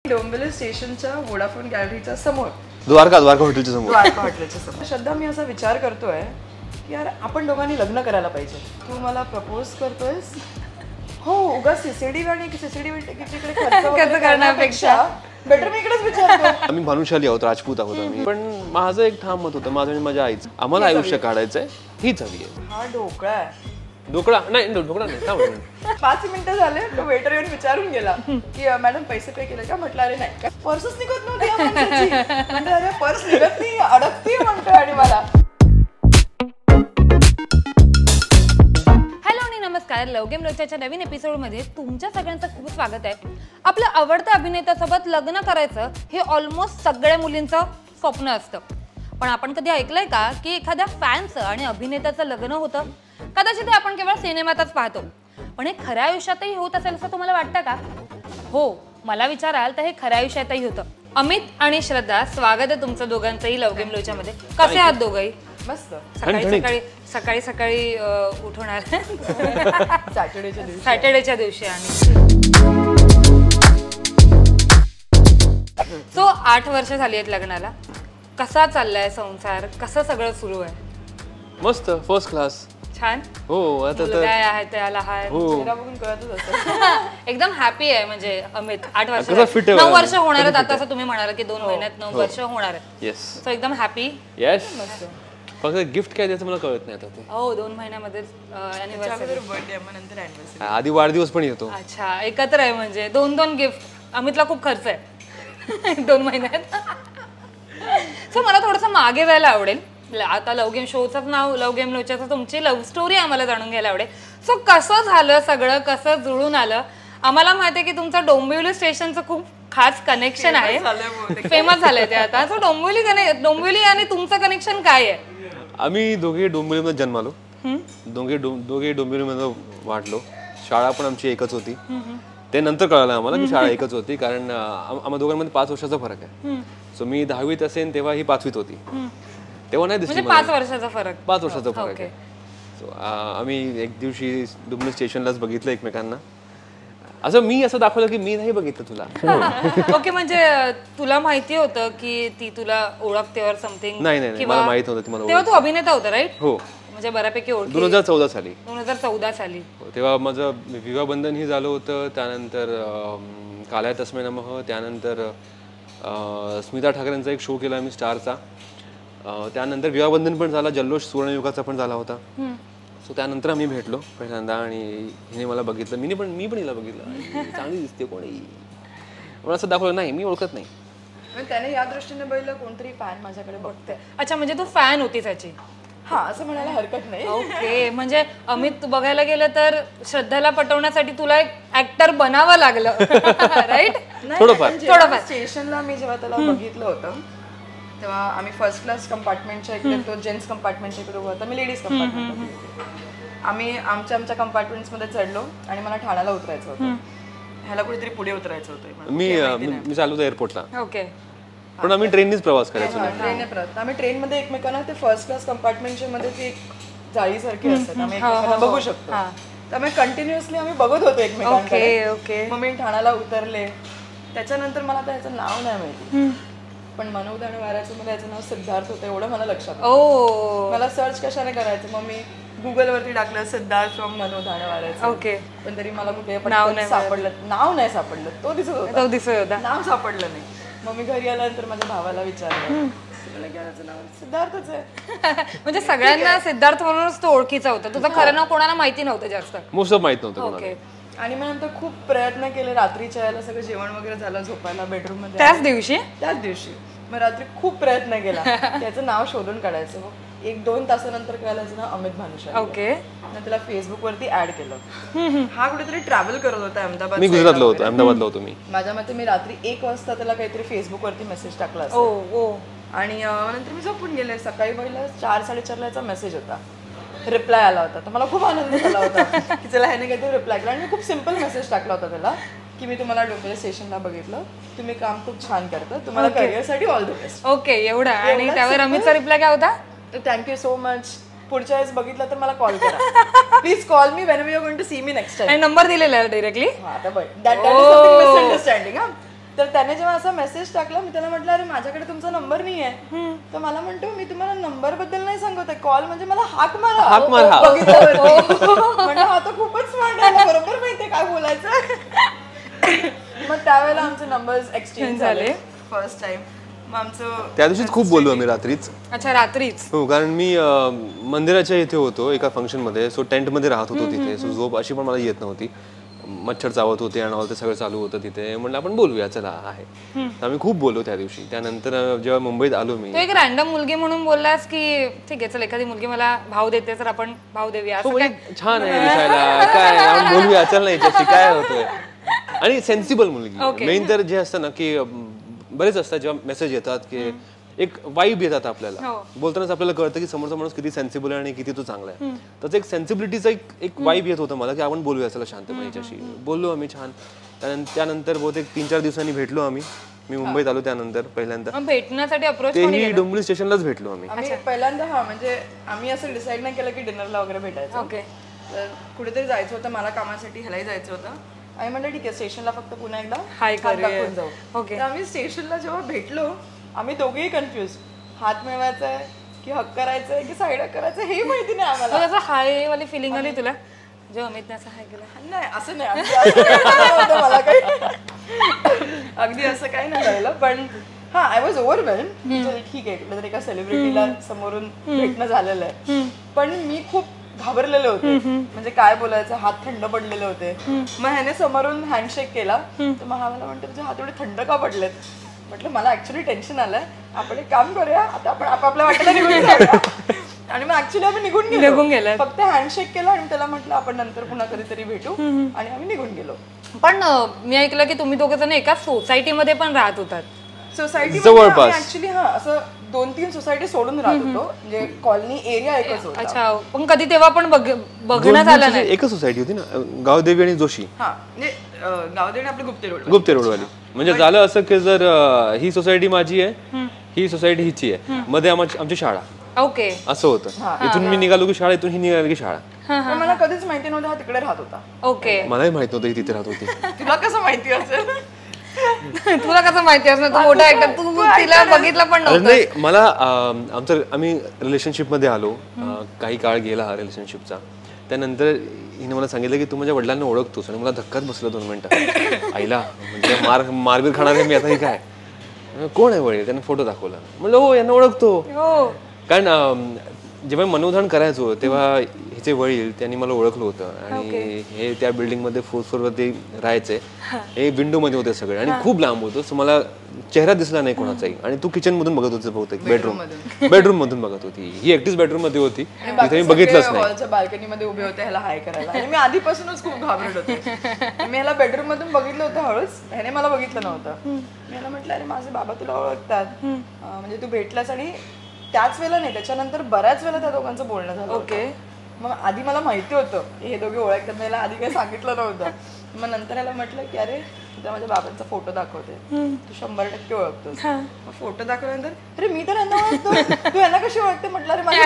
डोंबिवली स्टेशनच्या वोडाफोन गॅलरीच्या समोर द्वारका हॉटेलच्या समोर श्रद्धा मी असा विचार करतोय की यार आपण दोघांनी लग्न करायला पाहिजे. तू मला प्रपोज करतोयस. हो उगाच सीसीडी आणि सीसीडी तिकडे खर्च करण्यापेक्षा बेटर मी इकडेच विचारतो. आम्ही भानुशाली आहोत, राजपूत आहोत आम्ही. पण माझं एक ठाम मत होतं, माझं आणि माझ्या आईचं, आम्हाला आयुष्य काढायचंय, हीच हवी आहे. हा ढोकळा आहे. ढोकळा नाही. 5 मिनिटं झाले तो वेटर येऊन विचारून गेला की मॅडम पैसे पे केले का. म्हटलं अरे नाही, पर्सच निघत नव्हती. अरे पर्स निघत नाही, अडकती म्हणतोय. आणि मला नमस्कार, लव गेम लोच्याच्या नवीन एपिसोडमध्ये तुमच्या सगळ्यांचं खूप स्वागत आहे. आपल्या आवडत्या अभिनेत्यासोबत लग्न करायचं हे ऑलमोस्ट सगळ्या मुलींचं स्वप्न असतं. पण आपण कधी ऐकलंय का की एखाद्या फॅनचं आणि अभिनेत्याचं लग्न होतं? कदाचित ते आपण केवळ सिनेमातच पाहतो, पण हे खऱ्या आयुष्यातही होत असेल असं तुम्हाला वाटतं का? हो, मला विचाराल तर हे खऱ्या आयुष्यातही होतं. अमित आणि श्रद्धा, स्वागत आहे तुमचं दोघांचंही लव गेम लोच्यामध्ये. कसे आहात दोघंही? मस्त. सकाळी उठवणार सॅटर्डेच्या दिवशी. आणि सो 8 वर्ष झाली आहेत लग्नाला. कसा चाललाय संसार? कसं सगळं सुरू आहे? मस्त, फर्स्ट क्लास. छान. हो, आता तर आहे त्याला हाय बघून कळतच असतं. एकदम हॅपी आहे. म्हणजे अमित 8 वर्ष 9 वर्ष होणार आहेत आता, असं तुम्ही म्हणाल की 2 महिन्यात 9 वर्ष होणार आहेत. येस. सो एकदम हॅपी. येस. फक्त गिफ्ट काय द्यायचं मला कळत नाही आता ते. हो, 2 महिन्यामध्ये आधी वाढदिवस पण येतो. अच्छा, एकत्र आहे म्हणजे 2 गिफ्ट. अमितला खूप खर्च आहे 2 महिन्यात. सो मला थोडंसं मागे जायला आवडेल. आता लव गेम शोचं नाव लव गेम लोच्याचं, तुमची लव्ह स्टोरी आम्हाला जाणून घ्यायला आवडेल. सो कसं झालं सगळं, कसं जुळून आलं? आम्हाला माहिती आहे की तुमचं डोंबिवली स्टेशनचं खूप खास कनेक्शन आहे, फेमस झालंय ते आता. सो डोंबिवली आणि तुमचं कनेक्शन काय आहे? आम्ही दोघे डोंबिवलीमध्ये जन्मालो, दोघे डोंबिवलीमध्ये वाढलो. शाळा पण आमची एकच होती. ते नंतर कळालं आम्हाला की शाळा एकच होती, कारण आम्हा दोघांमध्ये 5 वर्षाचा फरक आहे. सो मी 10वीत असेल तेव्हा ही 5वीत होती. तेव्हा नाही दिसली, 5 वर्षाचा फरक. 5 वर्षाचा फरक आहे. सो आम्ही एक दिवशी डोंबिवली स्टेशनलाच बघितलं एकमेकांना. मी असं दाखवलं की मी नाही बघितलं तुला. ओके, म्हणजे तुला माहिती होतं की ती तुला ओळखते और समथिंग? नाही, मला माहित होतं तुम्हाला. तेव्हा तू अभिनेता होता, राईट? हो, म्हणजे बऱ्यापैकी ओळख. 2014 साली. 2014 साली तेव्हा माझं विवाहबंधन ही झालं होतं. त्यानंतर काल्या तस्मै नमः, त्यानंतर स्मिता ठाकरेंचा एक शो केला आम्ही स्टारचा. त्यानंतर विवाहबंधन पण झाला, जल्लोष सुवर्णयुगाचा पण झाला होता. सो त्यानंतर आम्ही भेटलो पहिल्यांदा आणि हिने मला बघितलं, मी पण हिला बघितलं. चांगली दिसते कोणी, मला असं दाखवलं नाही, मी ओळखत नाही. त्याने या दृष्टीने बघितलं कोणतरी फॅन माझ्याकडे बघते. अच्छा, म्हणजे तू फॅन होती त्याची? हा, असं म्हणायला हरकत नाही. ओके, म्हणजे अमित बघायला गेलं तर श्रद्धाला पटवण्यासाठी तुला एक ऍक्टर बनावं लागलं, राईट? थोडंफार. स्टेशनला मी जेव्हा त्याला बघितलं होतं तेव्हा आम्ही फर्स्ट क्लास कंपार्टमेंटच्या इकडे, तो जेंट्स कंपार्टमेंटच्या इकडे होता, मी लेडीज कंपार्टमेंट. आम्ही आमच्या कंपार्टमेंट्समध्ये चढलो आणि मला ठाण्याला उतरायचं होतं. ह्याला कुठेतरी पुढे उतरायचं होतं. मी चाललो होतो एअरपोर्टला. ओके, पण आम्ही ट्रेननीच प्रवास करायचो. आम्ही ट्रेनमध्ये एकमेकांना, ते फर्स्ट क्लास कंपार्टमेंटच्या मध्ये ती एक जाळीसारखी असतात, आम्ही एकमेकांना बघू शकतो. त्यामुळे कंटिन्युअसली आम्ही बघत होतो एकमेकांकडे. मग मी ठाण्याला उतरले. त्याच्यानंतर मला त्याचं नाव नाही माहिती, पण मनोज आणि वाऱ्याचं मला याचं नाव सिद्धार्थ होतं एवढं मला लक्षात. मला सर्च कशाने करायचं, मग मी गुगलवरती टाकलं सिद्धार्थ फ्रॉम मनोज आणि वाऱ्याचं. ओके, पण तरी मला कुठे नाव नाही सापडलं. तो दिसत होता, नाव सापडलं नाही. मग मी घरी आल्यानंतर माझ्या भावाला विचारलं, सिद्धार्थच आहे. म्हणजे सगळ्यांना सिद्धार्थ म्हणूनच तो ओळखीचा होता, तुझं खरं नाव कोणाला माहिती नव्हतं जास्त? मोस्ट ऑफ माहित नव्हतं. ओके. आणि मग नंतर खूप प्रयत्न केले. रात्रीच्या यायला सगळं जेवण वगैरे झालं, झोपायला बेडरूम मध्ये त्याच दिवशी मग रात्री खूप प्रयत्न केला त्याचं नाव शोधून काढायचं. 1-2 तासानंतर कळालं ना अमित भानुशाली. ओके. मग त्याला फेसबुक वरती ऍड केलं. हा कुठेतरी ट्रॅव्हल करत होता अहमदाबाद. मी गुजरातला होतो, अहमदाबादला होतो मी. माझ्या मते मी रात्री 1 वाजता त्याला काहीतरी फेसबुक वरती मेसेज टाकला असेल. आणि नंतर मी झोपून गेले. सकाळी बघितलं 4-4:30 याचा मेसेज होता, रिप्लाय आला होता. तर मला खूप आनंद झाला होता की चला ह्याने काहीतरी रिप्लाय केला. आणि मी खूप सिम्पल मेसेज टाकला होता त्याला की मी तुम्हाला डोंबिवली स्टेशनला बघितलं, तुम्ही काम खूप छान करता, तुम्हाला करिअरसाठी ऑल द बेस्ट. ओके, एवढा. आणि त्यावर अमितचा रिप्लाय काय होता? तर थँक्यू सो मच, पुढच्या वेळेस बघितलं तर मला कॉल करा, please call me when you are going to see me next time. आणि नंबर दिलेला डायरेक्टली? आता बघ, दॅट इज समथिंग मिसअंडरस्टँडिंग. तर त्याने जेव्हा असा मेसेज टाकला मी त्याला म्हटलं अरे माझ्याकडे तुमचा नंबर नाही आहे. तर मला म्हणतो मी तुम्हाला नंबर बद्दल नाही सांगत आहे, कॉल म्हणजे मला हाक मारा. म्हणजे हा तर खूपच स्मार्ट आहे, बरोबर माहितीये काय बोलायचं. मग त्यावेळेला आमचे नंबर्स एक्सचेंज झाले फर्स्ट टाइम. त्या दिवशीच खूप बोललो आम्ही रात्रीच. अच्छा रात्रीच. हो कारण मी मंदिराच्या इथे होतो एका फंक्शन मध्ये, सो टेंट मध्ये राहत होतो तिथे. सो झोप अशी पण मला येत नव्हती, मच्छर चावत होते आणि ते सगळं चालू होतं तिथे. म्हणलं आपण बोलूया चला आहे. तर आम्ही खूप बोललो त्या दिवशी. त्यानंतर जेव्हा मुंबईत आलो मी, तू एक रॅन्डम मुलगी म्हणून बोललास की ठीक आहे चल एखादी मुलगी मला भाव देते तर आपण भाव देऊया, छान आहे दिसायला, काय आपण बोलूया चल ना याच्याशी काय होतोय. आणि सेन्सिबल मुलगी मेन तर जे असतं ना की बरेच असतात जेव्हा मेसेज येतात की एक वाईब येतात आपल्याला, बोलतानाच आपल्याला कळतं की समोरचा माणूस किती सेन्सिबल आहे आणि किती तो चांगला आहे. त्याचं एक सेन्सिबिलिटीचा एक वाईब येत होतं मला की आपण बोलूया चला शांतपणे याच्याशी. बोललो आम्ही छान. त्यानंतर बहुतेक 3-4 दिवसांनी भेटलो आम्ही. मी मुंबईत आलो त्यानंतर पहिल्यांदा भेटण्यासाठी अप्रोच तेही डोंबिवली स्टेशनलाच भेटलो आम्ही. पहिल्यांदा. म्हणजे आम्ही असं डिसाईड नाही केलं की डिनरला वगैरे भेटायचं. तर कुठेतरी जायचं होतं मला कामासाठी, ह्यालाही जायचं होतं. आम्ही म्हणलं ठीक आहे स्टेशनला फक्त पुन्हा एकदा हात दाखवून जाऊ. तर आम्ही स्टेशनला जेव्हा भेटलो आम्ही दोघेही कन्फ्युज, हात मिळवायचा आहे की हक करायचं आहे की साईड हक करायचं हे माहिती नाही आम्हाला. असं हाय वाली फिलिंग आली तुला जेव्हा अमितने असं हाय केलं? नाही असं नाही, मला काही अगदी असं काही नाही झालेलं. पण हा आय वॉज ओव्हरवेल्म्ड. ठीक आहे कुठल्या तरी एका सेलिब्रिटीला समोरून भेटणं झालेलं आहे. पण मी खूप घाबरलेले होते, म्हणजे काय बोलायचं, हात थंड पडलेले होते. मग ह्याने समोरून हँडशेक केला तर मग हा मला म्हणतो तुझे हात एवढे थंड का पडलेत. म्हटलं मला ऍक्च्युली टेन्शन आलंय, आपण एक काम करूया आता आपण आपापल्या वाटेला निघून जाऊया. आणि मग ऍक्च्युली आम्ही निघून गेलो. फक्त हँडशेक केला आणि त्याला म्हटलं आपण नंतर पुन्हा कधीतरी भेटू आणि आम्ही निघून गेलो. पण मी ऐकलं की तुम्ही दोघे जण एका सोसायटीमध्ये पण राहत होतात. सोसायटी जवळपास ऍक्च्युली हा असं 2-3 सोसायटी सोडून राहत होतो, म्हणजे कॉलनी एरिया एकच होता. अच्छा पण कधी तेव्हा पण बघण्यात आलं नाही? एकच सोसायटी होती ना, गावदेवी आणि जोशी. हा म्हणजे गावदेवी आपले गुप्ते रोडवाली. म्हणजे झालं असं की जर ही सोसायटी माझी आहे, ही सोसायटी हिची आहे, मध्ये आमची शाळा. ओके असं होतं. इथून मी निघालो की शाळा, इथून ही निघाली की शाळा. मला कधीच माहिती नव्हतं हा तिकडे राहत होता. ओके मलाही माहित नव्हतं ही तिथे राहत होती. तुला कसं माहिती असेल? तुला कसं माहिती असणार, तू मोठा ऍक्टर, तू तिला बघितलं पण नव्हतं. नाही मला आम्ही रिलेशनशिप मध्ये आलो, काही काळ गेला हा रिलेशनशिपचा. त्यानंतर हिने मला सांगितलं की तू माझ्या वडिलांना ओळखतोस. आणि मला धक्काच बसला 2 मिनिटं. आईला म्हणजे मारबीर खाणार आहे मी आता, हे काय कोण आहे वडील? त्याने फोटो दाखवला. म्हणलं हो यांना ओळखतो. कारण जेव्हा मनोधान करायचो तेव्हा हिचे वडील त्यांनी मला ओळखलं होतं. आणि हे त्या बिल्डिंग मध्ये 4th फ्लोअरवरती राहायचे. हे विंडो मध्ये होते सगळे आणि खूप लांब होतं. सो मला चेहरा दिसला नाही कोणाचाही. आणि तू किचन मधून बघत होती बहुतेक, बेडरूम मधून बघत होती. ही एकटीच बेडरूम मध्ये होती, तिथे मी बघितलंच नाही. हॉलच्या बाल्कनी मध्ये उभे होते ह्याला हाय करायला. आणि मी आधीपासूनच खूप घाबरत होते. मी ह्याला बेडरूम मधून बघितलं होतं हळूच, ह्याने मला बघितलं नव्हतं. मी ह्याला म्हटलं अरे माझे बाबा तुला ओळखतात, म्हणजे तू भेटलास. आणि त्याच वेळेला नाही त्याच्यानंतर बऱ्याच वेळेला त्या दोघांचं बोलणं झालं. ओके. मग आधी मला माहिती होतं हे दोघे ओळखतात, मला आधी काही सांगितलं नव्हतं. मग नंतर याला म्हटलं की अरे तुला माझ्या बाबांचा फोटो दाखवते, तू 100% ओळखतोस. मग फोटो दाखवल्यानंतर अरे मी तर यांना ओळखतो, तू यांना कशी ओळखते? म्हटलं अरे माझी.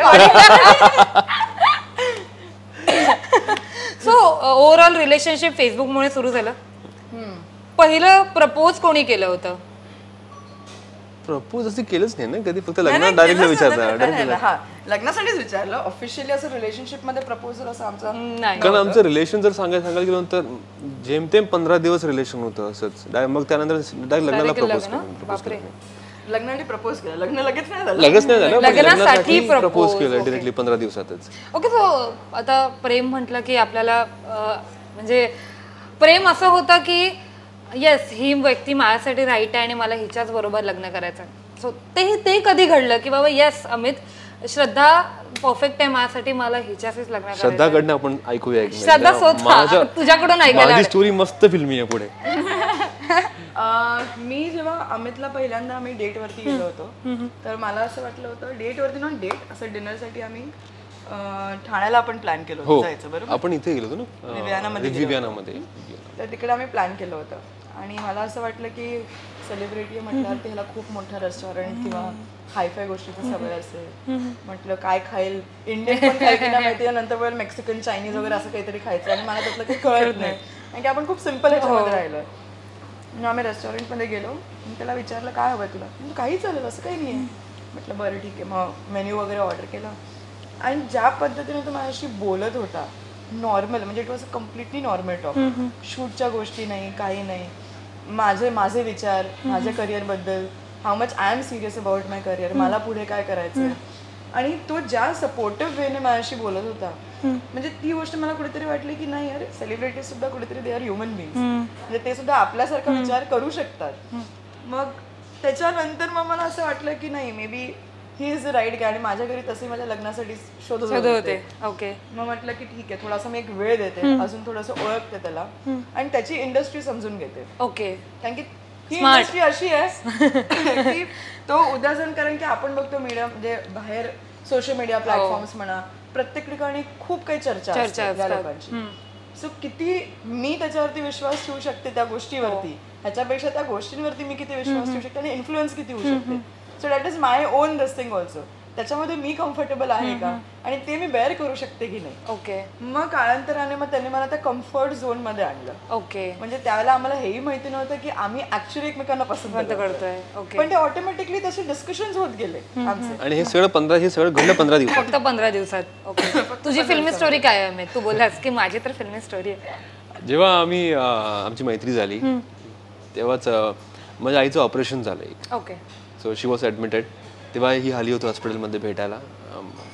सो ओव्हरऑल रिलेशनशिप फेसबुकमुळे सुरू झालं. पहिलं प्रपोज कोणी केलं होतं? प्रपोज असं केलंच नाही ना कधी, फक्त लग्नात डायरेक्टली विचारलं. हा लग्नासाठीच विचारलं. ऑफिशियली असं रिलेशनशिप मध्ये प्रपोजल असं आमचं नाही. कारण आमचं रिलेशन जर सांगायला गेलं तर जेमतेम 15 दिवस रिलेशन होतं असंच. मग त्यानंतर डायरेक्ट लग्नाला प्रपोज केलं. लग्नासाठी प्रपोज केलं, लग्न लगेच नाही झालं. लग्नासाठी प्रपोज केलं डायरेक्टली 15 दिवसातच. ओके. सो आता प्रेम म्हटलं की आपल्याला म्हणजे प्रेम असं होतं की येस ही व्यक्ती माझ्यासाठी राईट आहे आणि मला हिच्याच बरोबर लग्न करायचं. सो ते कधी घडलं की बाबा येस अमित श्रद्धा परफेक्ट आहे माझ्यासाठी, मला हिच्याशीच लग्न करायचं? श्रद्धाकडनं आपण ऐकूया. श्रद्धा स्वतः तुझ्याकडून ऐकायला. माझी स्टोरी मस्त फिल्मी आहे पुढे. मी जेव्हा अमितला पहिल्यांदा आम्ही डेटवरती गेलो होतो तर मला असं वाटलं होतं डेटवरती नॉट डेट असं डिनरसाठी आम्ही ठाण्याला आपण प्लॅन केलं होतं जायचं. बरोबर आपण इथे गेलो होतो ना विवियानामध्ये. तर तिकडे आम्ही प्लॅन केलं होतं. आणि मला असं वाटलं की सेलिब्रिटी म्हटल्यावर ह्याला खूप मोठं रेस्टॉरंट किंवा हायफाय गोष्टीची सवय असेल. म्हटलं काय खाईल, इंडियन पण खायची ना माहिती, नंतर वेळ मेक्सिकन चायनीज वगैरे असं काहीतरी खायचं. आणि मला त्यातलं काही कळत नाही कारण की आपण खूप सिम्पल ह्याच्यामध्ये राहिलोय. मग आम्ही रेस्टॉरंटमध्ये गेलो, त्याला विचारलं काय हवं तुला, काही चालेल असं काही नाही आहे. म्हटलं बरं ठीक आहे. मग मेन्यू वगैरे ऑर्डर केला आणि ज्या पद्धतीने तो माझ्याशी बोलत होता, नॉर्मल, म्हणजे it was a completely normal talk. शूटच्या गोष्टी नाही, काही नाही, माझे विचार, माझ्या करिअरबद्दल, how much I am serious about my career, मला पुढे काय करायचं आहे. आणि तो ज्या सपोर्टिव्ह वेने माझ्याशी बोलत होता, म्हणजे ती गोष्ट मला कुठेतरी वाटली की नाही यार, सेलिब्रिटी सुद्धा कुठेतरी दे आर ह्युमन बिंग्स, म्हणजे ते सुद्धा आपल्यासारखा विचार करू शकतात. मग त्याच्यानंतर मग मला असं वाटलं की नाही, maybe he is the right guy. आणि माझ्या घरी तसे माझ्या लग्नासाठी शोधत होते. ओके. मग म्हटलं की ठीक आहे, थोडासा मी एक वेळ देते, अजून थोडंसं ओळखते त्याला आणि त्याची इंडस्ट्री समजून घेते. ओके. कारण की ही इंडस्ट्री अशी आहे की तो उद्या जण, कारण की आपण बघतो मीडिया, म्हणजे बाहेर सोशल मीडिया प्लॅटफॉर्म्स म्हणा, प्रत्येक ठिकाणी खूप काही चर्चा असते त्या लोकांची. सो किती मी त्याच्यावरती विश्वास ठेवू शकते त्या गोष्टीवरती, ह्याच्यापेक्षा त्या गोष्टींवरती मी किती विश्वास ठेवू शकते आणि इन्फ्लुएन्स किती होऊ शकते. So that is my on this thing also. त्याच्यामध्ये मी कम्फर्टेबल आहे का आणि ते मी बेअर करू शकते की नाही. ओके. मग काळांतराने मग त्यांनी मला त्या कम्फर्ट झोन मध्ये आणलं. ओके. म्हणजे त्यावेळेला आम्हाला हेही माहिती नव्हतं की आम्ही ऍक्च्युअली एकमेकांना पसंत करतोय. पण ते ऑटोमॅटिकली तसे डिस्कशन होत गेले आमचे. आणि हे सगळं घडलं 15 दिवसात. फक्त 15 दिवसात. ओके. तुझी फिल्मी स्टोरी काय आहे? तू बोललास की माझी तर फिल्मी स्टोरी आहे. जेव्हा आमची मैत्री झाली तेव्हाच माझ्या आईचं ऑपरेशन झालं. Okay. So she was admitted. तेव्हा ही आली होती हॉस्पिटलमध्ये भेटायला.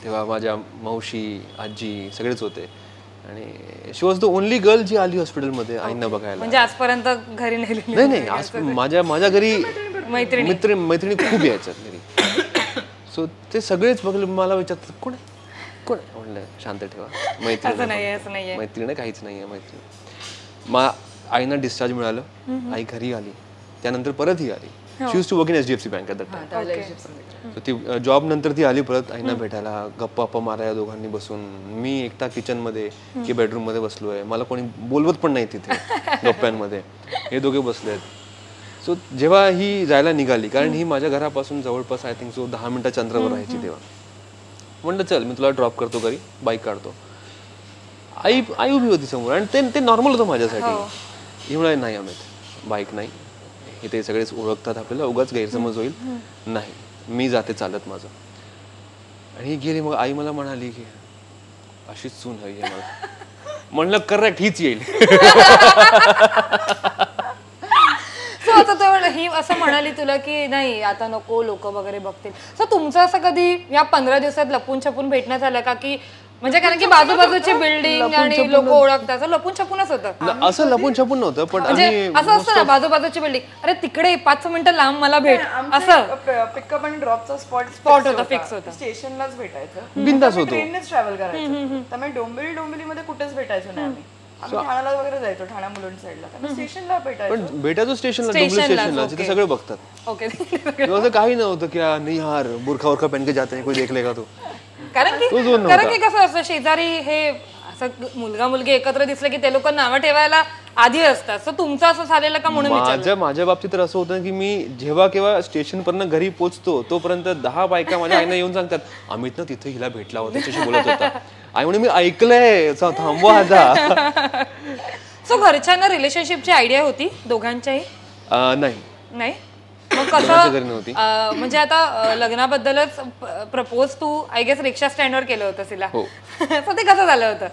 तेव्हा माझ्या मावशी, आजी सगळेच होते आणि शी वॉज द ओनली गर्ल जी आली हॉस्पिटलमध्ये आईंना बघायला. म्हणजे आजपर्यंत घरी नाही, आज माझ्या घरी मैत्रिणी खूप यायच्यात घरी. सो ते सगळेच बघले, मला विचारतात कोण म्हणलं शांत ठेवा, मैत्रिणी काहीच नाही आहे मैत्रिणी. आईना डिस्चार्ज मिळालं, आई घरी आली, त्यानंतर परत ही आली. She use to work in HDFC bank at that time. So ती जॉब नंतर ती आली परत आईना भेटायला, गप्पा माराया दोघांनी बसून. मी एकटा किचनमध्ये की बेडरूममध्ये बसलोय, मला कोणी बोलवत पण नाही तिथे गप्प्यांमध्ये, हे दोघे बसलेत. सो जेव्हा ही जायला निघाली, कारण ही माझ्या घरापासून जवळपास आय थिंक 10 मिनिटाच्या अंतरावर राहायची, तेव्हा म्हणलं चल मी तुला ड्रॉप करतो घरी, बाईक काढतो. आई उभी होती समोर आणि ते नॉर्मल होतं माझ्यासाठी. ही म्हणाली नाही अमित, बाईक नाही, हे ते सगळेच ओळखतात आपल्याला, उगाच गैरसमज होईल, नाही मी जाते चालत माझं. आणि ही गेली. मग आई मला म्हणाली की अशीच सून हवी आहे मला. म्हणलं करेक्ट, हीच येईल. ही असं म्हणाली तुला की नाही आता नको, लोक वगैरे बघतील. सो तुमचं असं कधी या 15 दिवसात लपून छपून भेटण्यात आलं का? की म्हणजे कारण की बाजूबाजूची बिल्डिंग आणि लोक ओळखतात, लपून छपूनच होतं. असं लपून छपून नव्हतं, पण असं असतं ना बाजूबाजूची बिल्डिंग, अरे तिकडे 5 मिनिटं लांब मला भेट, असं पिकअप आणि ड्रॉपचा स्पॉट होता, फिक्स होता. स्टेशनलाच भेटायचं, बिनधास्त होतो. ट्रेननेच ट्रॅव्हल करायचं. त्यामुळे डोंबिवलीमध्ये कुठेच भेटायचो नाही आम्ही. आम्ही ठाण्याला वगैरे जायचो, ठाणा मुलुंड साईडला, त्यामुळे स्टेशनला भेटायचो स्टेशनला, डोंबिवली स्टेशनला, जिथे सगळे बघतात. ओके. असं काही नव्हतं की नाही यार बुरखा पहन के जाते हैं, कोई देख लेगा तो. कारण की कसं असतं, शेजारी हे असं मुलगा मुलगी एकत्र दिसले की ते लोक नावं ठेवायला आधी असतात. सो तुमचं असं झालेलं का म्हणून माझ्या बाबतीत तर असं होतं की मी जेव्हा केव्हा स्टेशन पर्यंत घरी पोहोचतो तोपर्यंत 10 बायका माझ्या आईना येऊन सांगतात अमित ना तिथे हिला भेटला होता, त्याच्याशी बोलत होता. आई म्हणे मी ऐकलंय, थांबवा आता. सो घरच्यांना रिलेशनशिपची आयडिया होती दोघांच्याही? नाही. मग कसं म्हणजे आता लग्नाबद्दलच प्रपोज तू आय गेस रिक्षा स्टँडवर केलं होतं तिला. सो ते कसं झालं होतं?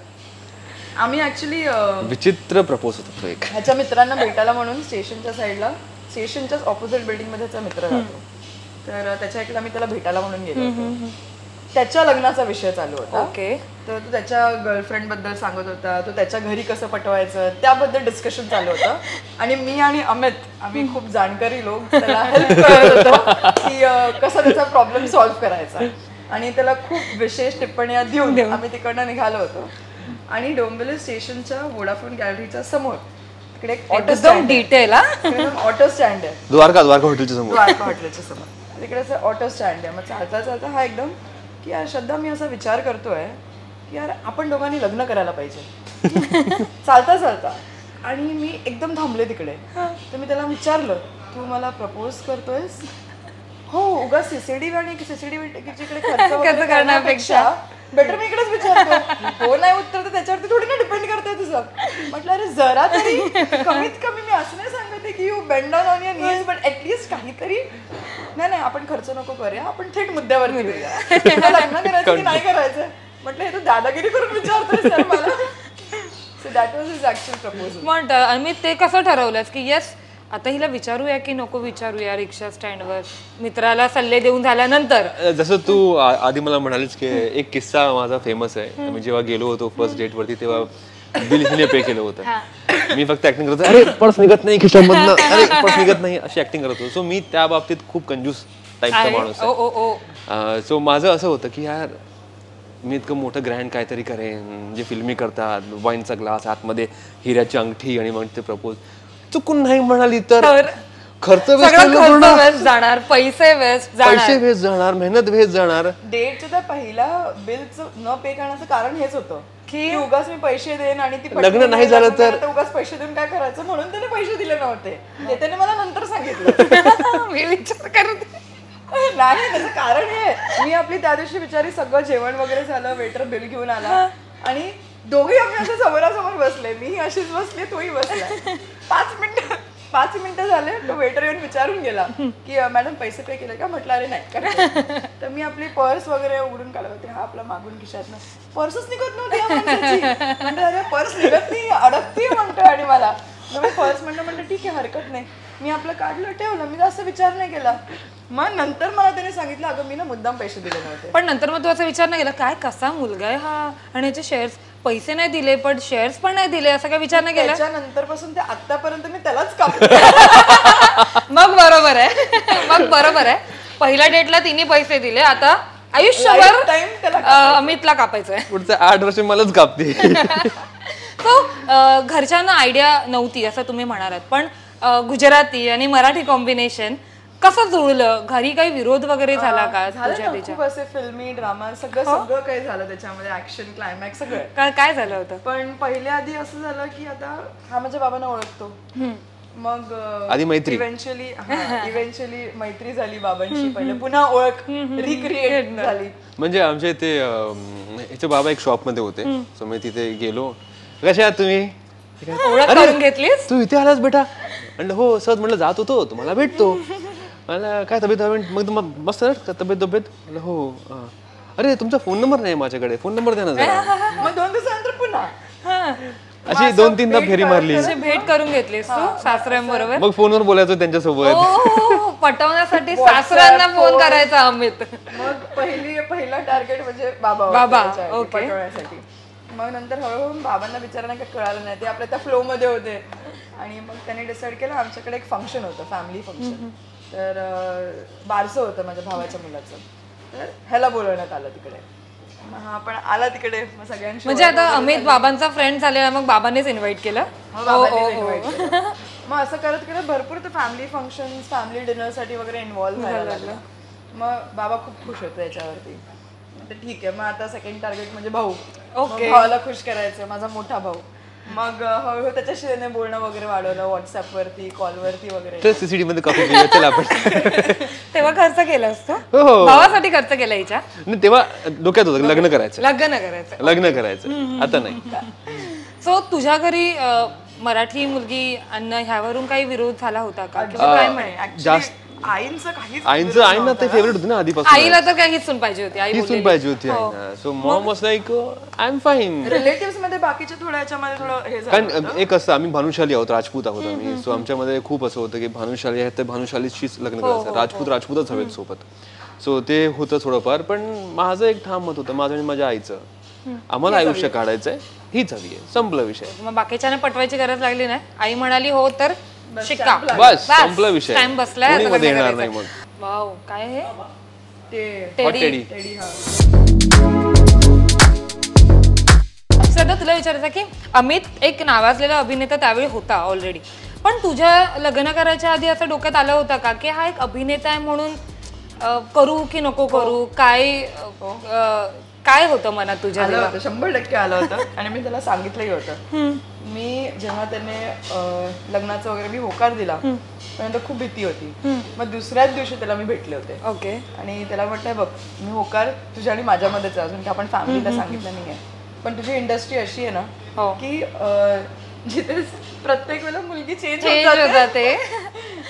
आम्ही ऍक्च्युली विचित्र प्रपोज होता एक. ह्याच्या मित्रांना भेटायला म्हणून स्टेशनच्या साईडला, स्टेशनच्याच ऑपोजिट बिल्डिंग मध्ये त्याचा मित्र राहतो, तर त्याच्या इकडे आम्ही त्याला भेटायला म्हणून गेलो. त्याच्या लग्नाचा विषय चालू होता. ओके. तर तो त्याच्या गर्लफ्रेंड बद्दल सांगत होता, तो त्याच्या घरी कसं पटवायचं त्याबद्दल डिस्कशन चालू होतं. आणि मी आणि अमित आम्ही खूप जाणकारी लोक त्याला हेल्प करत होतो की कसा त्याचा प्रॉब्लेम सॉल्व्ह करायचा. आणि त्याला खूप विशेष टिप्पण्या देऊन आम्ही तिकडनं निघालो होतो. आणि डोंबिवली स्टेशनच्या वोडाफोन गॅलरीच्या समोर तिकडे एक auto stand, detail auto stand आहे, द्वारका हॉटेलच्या समोर. हॉटेलच्या समोर तिकडे असं ऑटो स्टँड आहे. मग चालता हा एकदम की यार श्रद्धा, मी असा विचार करतोय की यार आपण दोघांनी लग्न करायला पाहिजे. चालता आणि मी एकदम थांबले तिकडे. तर मी त्याला विचारलं तू मला प्रपोज करतोयस? हो, उगाच सीसीटीव्ही आणि सीसीटीव्हीकडे खर्च करण्यापेक्षा बेटर मी इकडेच विचारतो, हो नाही उत्तर तर त्याच्यावरती थोडी ना डिपेंड करते तुझं. म्हटलं अरे जरा तरी कमीत कमी मी असं नाही सांगते की you bend down on your knees, but at least काहीतरी. नाही आपण खर्च नको करूया, आपण थेट मुद्द्यावरती घेऊया, लग्न करायचं की नाही करायचं. म्हटलं हे तू दादागिरी करून विचारतोय सर मला. So that was his actual proposal. पण अमित ते कसं ठरवलंस की येस आता हिला विचारूया की नको विचारूया रिक्षा स्टँडवर मित्राला सल्ले देऊन झाल्यानंतर? जसं तू आधी मला म्हणालीस की एक किस्सा माझा फेमस आहे. मी जेव्हा गेलो होतो फर्स्ट डेट वरती तेव्हा बिल हिने पे केलं होतं. मी फक्त ऍक्टिंग करतो, अरे पर्स निघत नाही खिशामधनं, अरे पर्स निघत नाही, अशी ऍक्टिंग करत होतो. सो मी त्या बाबतीत खूप कंजूस टाईपचा माणूस आहे. सो माझं असं होतं की यार मी इतकं मोठं ग्रँड काहीतरी करेन जे फिल्मी करतात, वाईनचा ग्लास आतमध्ये हिऱ्याची अंगठी आणि मग ते प्रपोज. चुकून नाही म्हणाली तर खर्च वेस्ट जाणार, पैसे वेस्ट जाणार, मेहनत वेस्ट जाणार. डेटचं तर पहिला बिलचं न पे करण्याचं कारण हेच होतं की उगाच मी पैसे देईन आणि ती लग्न नाही झालं तर उगाच पैसे देऊन काय करायचं, म्हणून त्याने पैसे दिले नव्हते. ते त्याने मला नंतर सांगितलं. मी विचार करते नाही त्याचं कारण हे, मी आपली त्या दिवशी बिचारी सगळं जेवण वगैरे झालं, वेटर बिल घेऊन आला आणि दोघे आम्ही असं समोरासमोर बसले, मी अशीच बसले, तोही बसला. 5 मिनिटं झाले तो वेटर येऊन विचारून गेला की मॅडम पैसे पे केले का. म्हटलं अरे नाही. तर मी आपली पर्स वगैरे उघडून काढत होते, हा आपला मागून खिशातनं पर्सच निघत नव्हती. म्हणलं अरे पर्स निघत नाही, अडकती म्हणतोय. आणि मला पर्स म्हणलं ठीक आहे हरकत नाही. मी आपलं काढलं ठेवलं, मी जास्त विचार नाही केला. मग नंतर मला त्याने सांगितलं अगं मी ना मुद्दाम पैसे दिले नव्हते. पण नंतर मग तू असा विचार नाही केला काय कसा मुलगा आहे हा आणि याचे शेअर्स पैसे नाही दिले पण शेअर्स पण नाही दिले असा काय विचार नाही केला? त्याच्यानंतर पासून ते आतापर्यंत मी त्यालाच कापते. मग बरोबर आहे. पहिल्या डेटला तिने पैसे दिले, आता आयुष्यभर अमितला कापायचंय. पुढचं 8 वर्ष मलाच कापते. सो घरच्यांना आयडिया नव्हती असं तुम्ही म्हणालात, पण गुजराती आणि मराठी कॉम्बिनेशन कसं जुळलं? घरी काही विरोध वगैरे झाला का? खूप असे फिल्मी ड्रामा सगळं काही झालं त्याच्यामध्ये, ऍक्शन क्लायमॅक्स सगळं. काय झालं होतं? पण पहिल्या आधी असं झालं की आता हा माझ्या बाबांना ओळखतो, मग आधी मैत्री, इव्हेंच्युअली मैत्री झाली बाबांची. पहिले पुन्हा ओळख रिक्रिएट झाली. म्हणजे आमच्या इथे ह्याचे बाबा एक शॉप मध्ये होते. सो मी तिथे गेलो, कशा आहात तुम्ही, ओळख करून घेतलीस? तू इथे आलास बेटा? म्हणलं हो सहज, म्हणलं जात होतो तुम्हाला भेटतो. मला काय तब्येत, मग मस्त तब्येत. म्हणलं हो. अरे तुमचा फोन नंबर नाही माझ्याकडे, फोन नंबर द्या ना जरा. मग 2 दिवसानंतर पुन्हा अशी 2-3दा फेरी मारली. भेट करून घेतलीस तू सासऱ्यांबरोबर? मग फोनवर बोलायचो त्यांच्यासोबत. पटवण्यासाठी सासऱ्यांना फोन करायचा अमित. मग पहिला टार्गेट म्हणजे बाबा पटवण्यासाठी. मग नंतर हळूहळू बाबांना विचारायला काही कळालं नाही, ते आपल्या त्या फ्लो मध्ये होते. आणि मग त्यांनी डिसाईड केलं आमच्याकडे एक फंक्शन होतं, फॅमिली फंक्शन. तर बारसं होतं माझ्या भावाच्या मुलाचं, तर ह्याला बोलवण्यात आलं तिकडे. हा पण आला तिकडे, मग सगळ्यांशी म्हणजे आता अमित बाबांचा फ्रेंड झालेला, मग बाबांनीच इन्व्हाइट केलं. मग असं करत भरपूर ते फॅमिली फंक्शन, फॅमिली डिनर साठी वगैरे इन्व्हॉल्व्ह व्हायला लागलं. मग बाबा खूप खुश होते याच्यावरती. ठीक आहे, मग आता सेकंड टार्गेट म्हणजे भाऊ. भावाला खुश करायचं, माझा मोठा भाऊ. मग हळूहळू त्याच्याशी त्याने बोलणं वगैरे वाढवलं, व्हॉट्सअप वरती, कॉल वरती वगैरे. सीसीडी मध्ये कॉपी केली चला आपण. तेव्हा खर्च केला असतो भावासाठी, खर्च केला हिच्या. तेव्हा डोक्यात होतं लग्न करायचं. आता नाही. सो तुझ्या घरी मराठी मुलगी अन्न ह्यावरून काही विरोध झाला होता का? जास्त आईंना ते फेवरेट होती ना आधीपासून. आईला तर काही सून पाहिजे होती, आई सून पाहिजे होती. सो मॉम वाज like I am fine. Relatives मध्ये बाकीच्या थोड्या याच्यामध्ये थोडं हे झालं. कारण एक असं आम्ही भानुशाली आहोत, राजपूत आहोत आम्ही. सो आमच्यामध्ये खूप असं होतं की भानुशाली आहे तर भानुशालीशीच लग्न करायचं, राजपूतच हवेत सोबत. सो ते होतं थोडंफार. पण माझं एक ठाम मत होतं, माझं आणि माझ्या आईचं, आम्हाला आयुष्य काढायचंय, हीच हवी आहे, संपला विषय. मग बाकीच्याने पटवायची गरज लागली नाही, आई म्हणाली हो तर शिक्का, बस संपला विषय. टाइम बसलाय, कोणी मध्ये येणार नाही. मग वाव, काय हे टेडी. श्रद्धा, तुला विचारायचं की अमित एक नावाजलेला अभिनेता त्यावेळी होता ऑलरेडी, पण तुझ्या लग्न करायच्या आधी असं डोक्यात आलं होतं का की हा एक अभिनेता आहे म्हणून करू की नको करू? काय होतं मनात तुझ्या? 100% आलं होतं. आणि मी त्याला सांगितलंही होतं मी जेव्हा त्याने लग्नाचं वगैरे मी होकार दिला त्यानंतर खूप भीती होती. मग दुसऱ्याच दिवशी त्याला मी भेटले होते. ओके. आणि त्याला म्हटलंय बघ मी होकार तुझ्या आणि माझ्यामध्येच आहे, अजून की आपण फॅमिलीला सांगितलं नाहीये, पण तुझी इंडस्ट्री अशी आहे ना की जिथे प्रत्येक वेळेला मुलगी चेंज होत जाते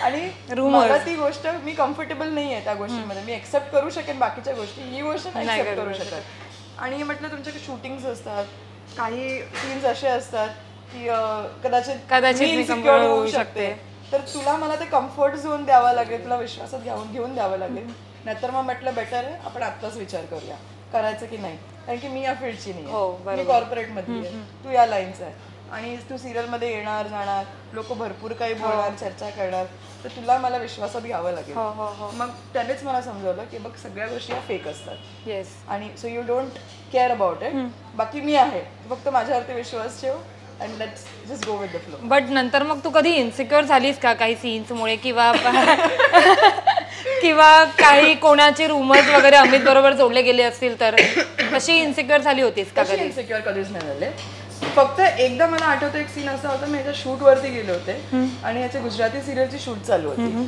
आणि मला ती गोष्ट मी कम्फर्टेबल नाहीये त्या गोष्टीमध्ये. मी एक्सेप्ट करू शकेन बाकीच्या गोष्टी, ही गोष्ट नाही एक्सेप्ट करू शकत. आणि म्हटलं तुमच्याकडे शूटिंग्स असतात, काही सीन्स असे असतात की कदाचित मी इन्सिक्युअर होऊ शकते, तर तुला मला ते कम्फर्ट झोन द्यावा लागेल, तुला विश्वासात घेऊन द्यावं लागेल. नाहीतर मग म्हटलं बेटर आहे आपण आत्ताच विचार करूया करायचं की नाही, कारण की मी या फील्डची नाही, मी कॉर्पोरेट मध्ये आहे, तू या लाईनचा आहे आणि तू सिरियल मध्ये येणार जाणार, लोक भरपूर काही बोलणार चर्चा करणार, तर तुला मला विश्वासात घ्यावं लागेल. मग त्यानेच मला समजवलं की बघ सगळ्या गोष्टी या फेक असतात आणि so you don't care about it, बाकी मी आहे, फक्त माझ्यावरती विश्वास ठेव and let's just go with the flow. But नंतर मग तू कधी इन्सिक्युअर झालीस का काही सीन्समुळे किंवा काही कोणाचे रुमर्स वगैरे अमित बरोबर जोडले गेले असतील तर कशी इन्सिक्युअर झाली होतीस का? कधी इन्सिक्युअर कधीच नाही झाले. फक्त एकदा मला आठवतं एक सीन असा होता, मी ह्याच्या शूट वरती गेले होते आणि ह्याच्या गुजराती सिरियलची शूट चालू होती.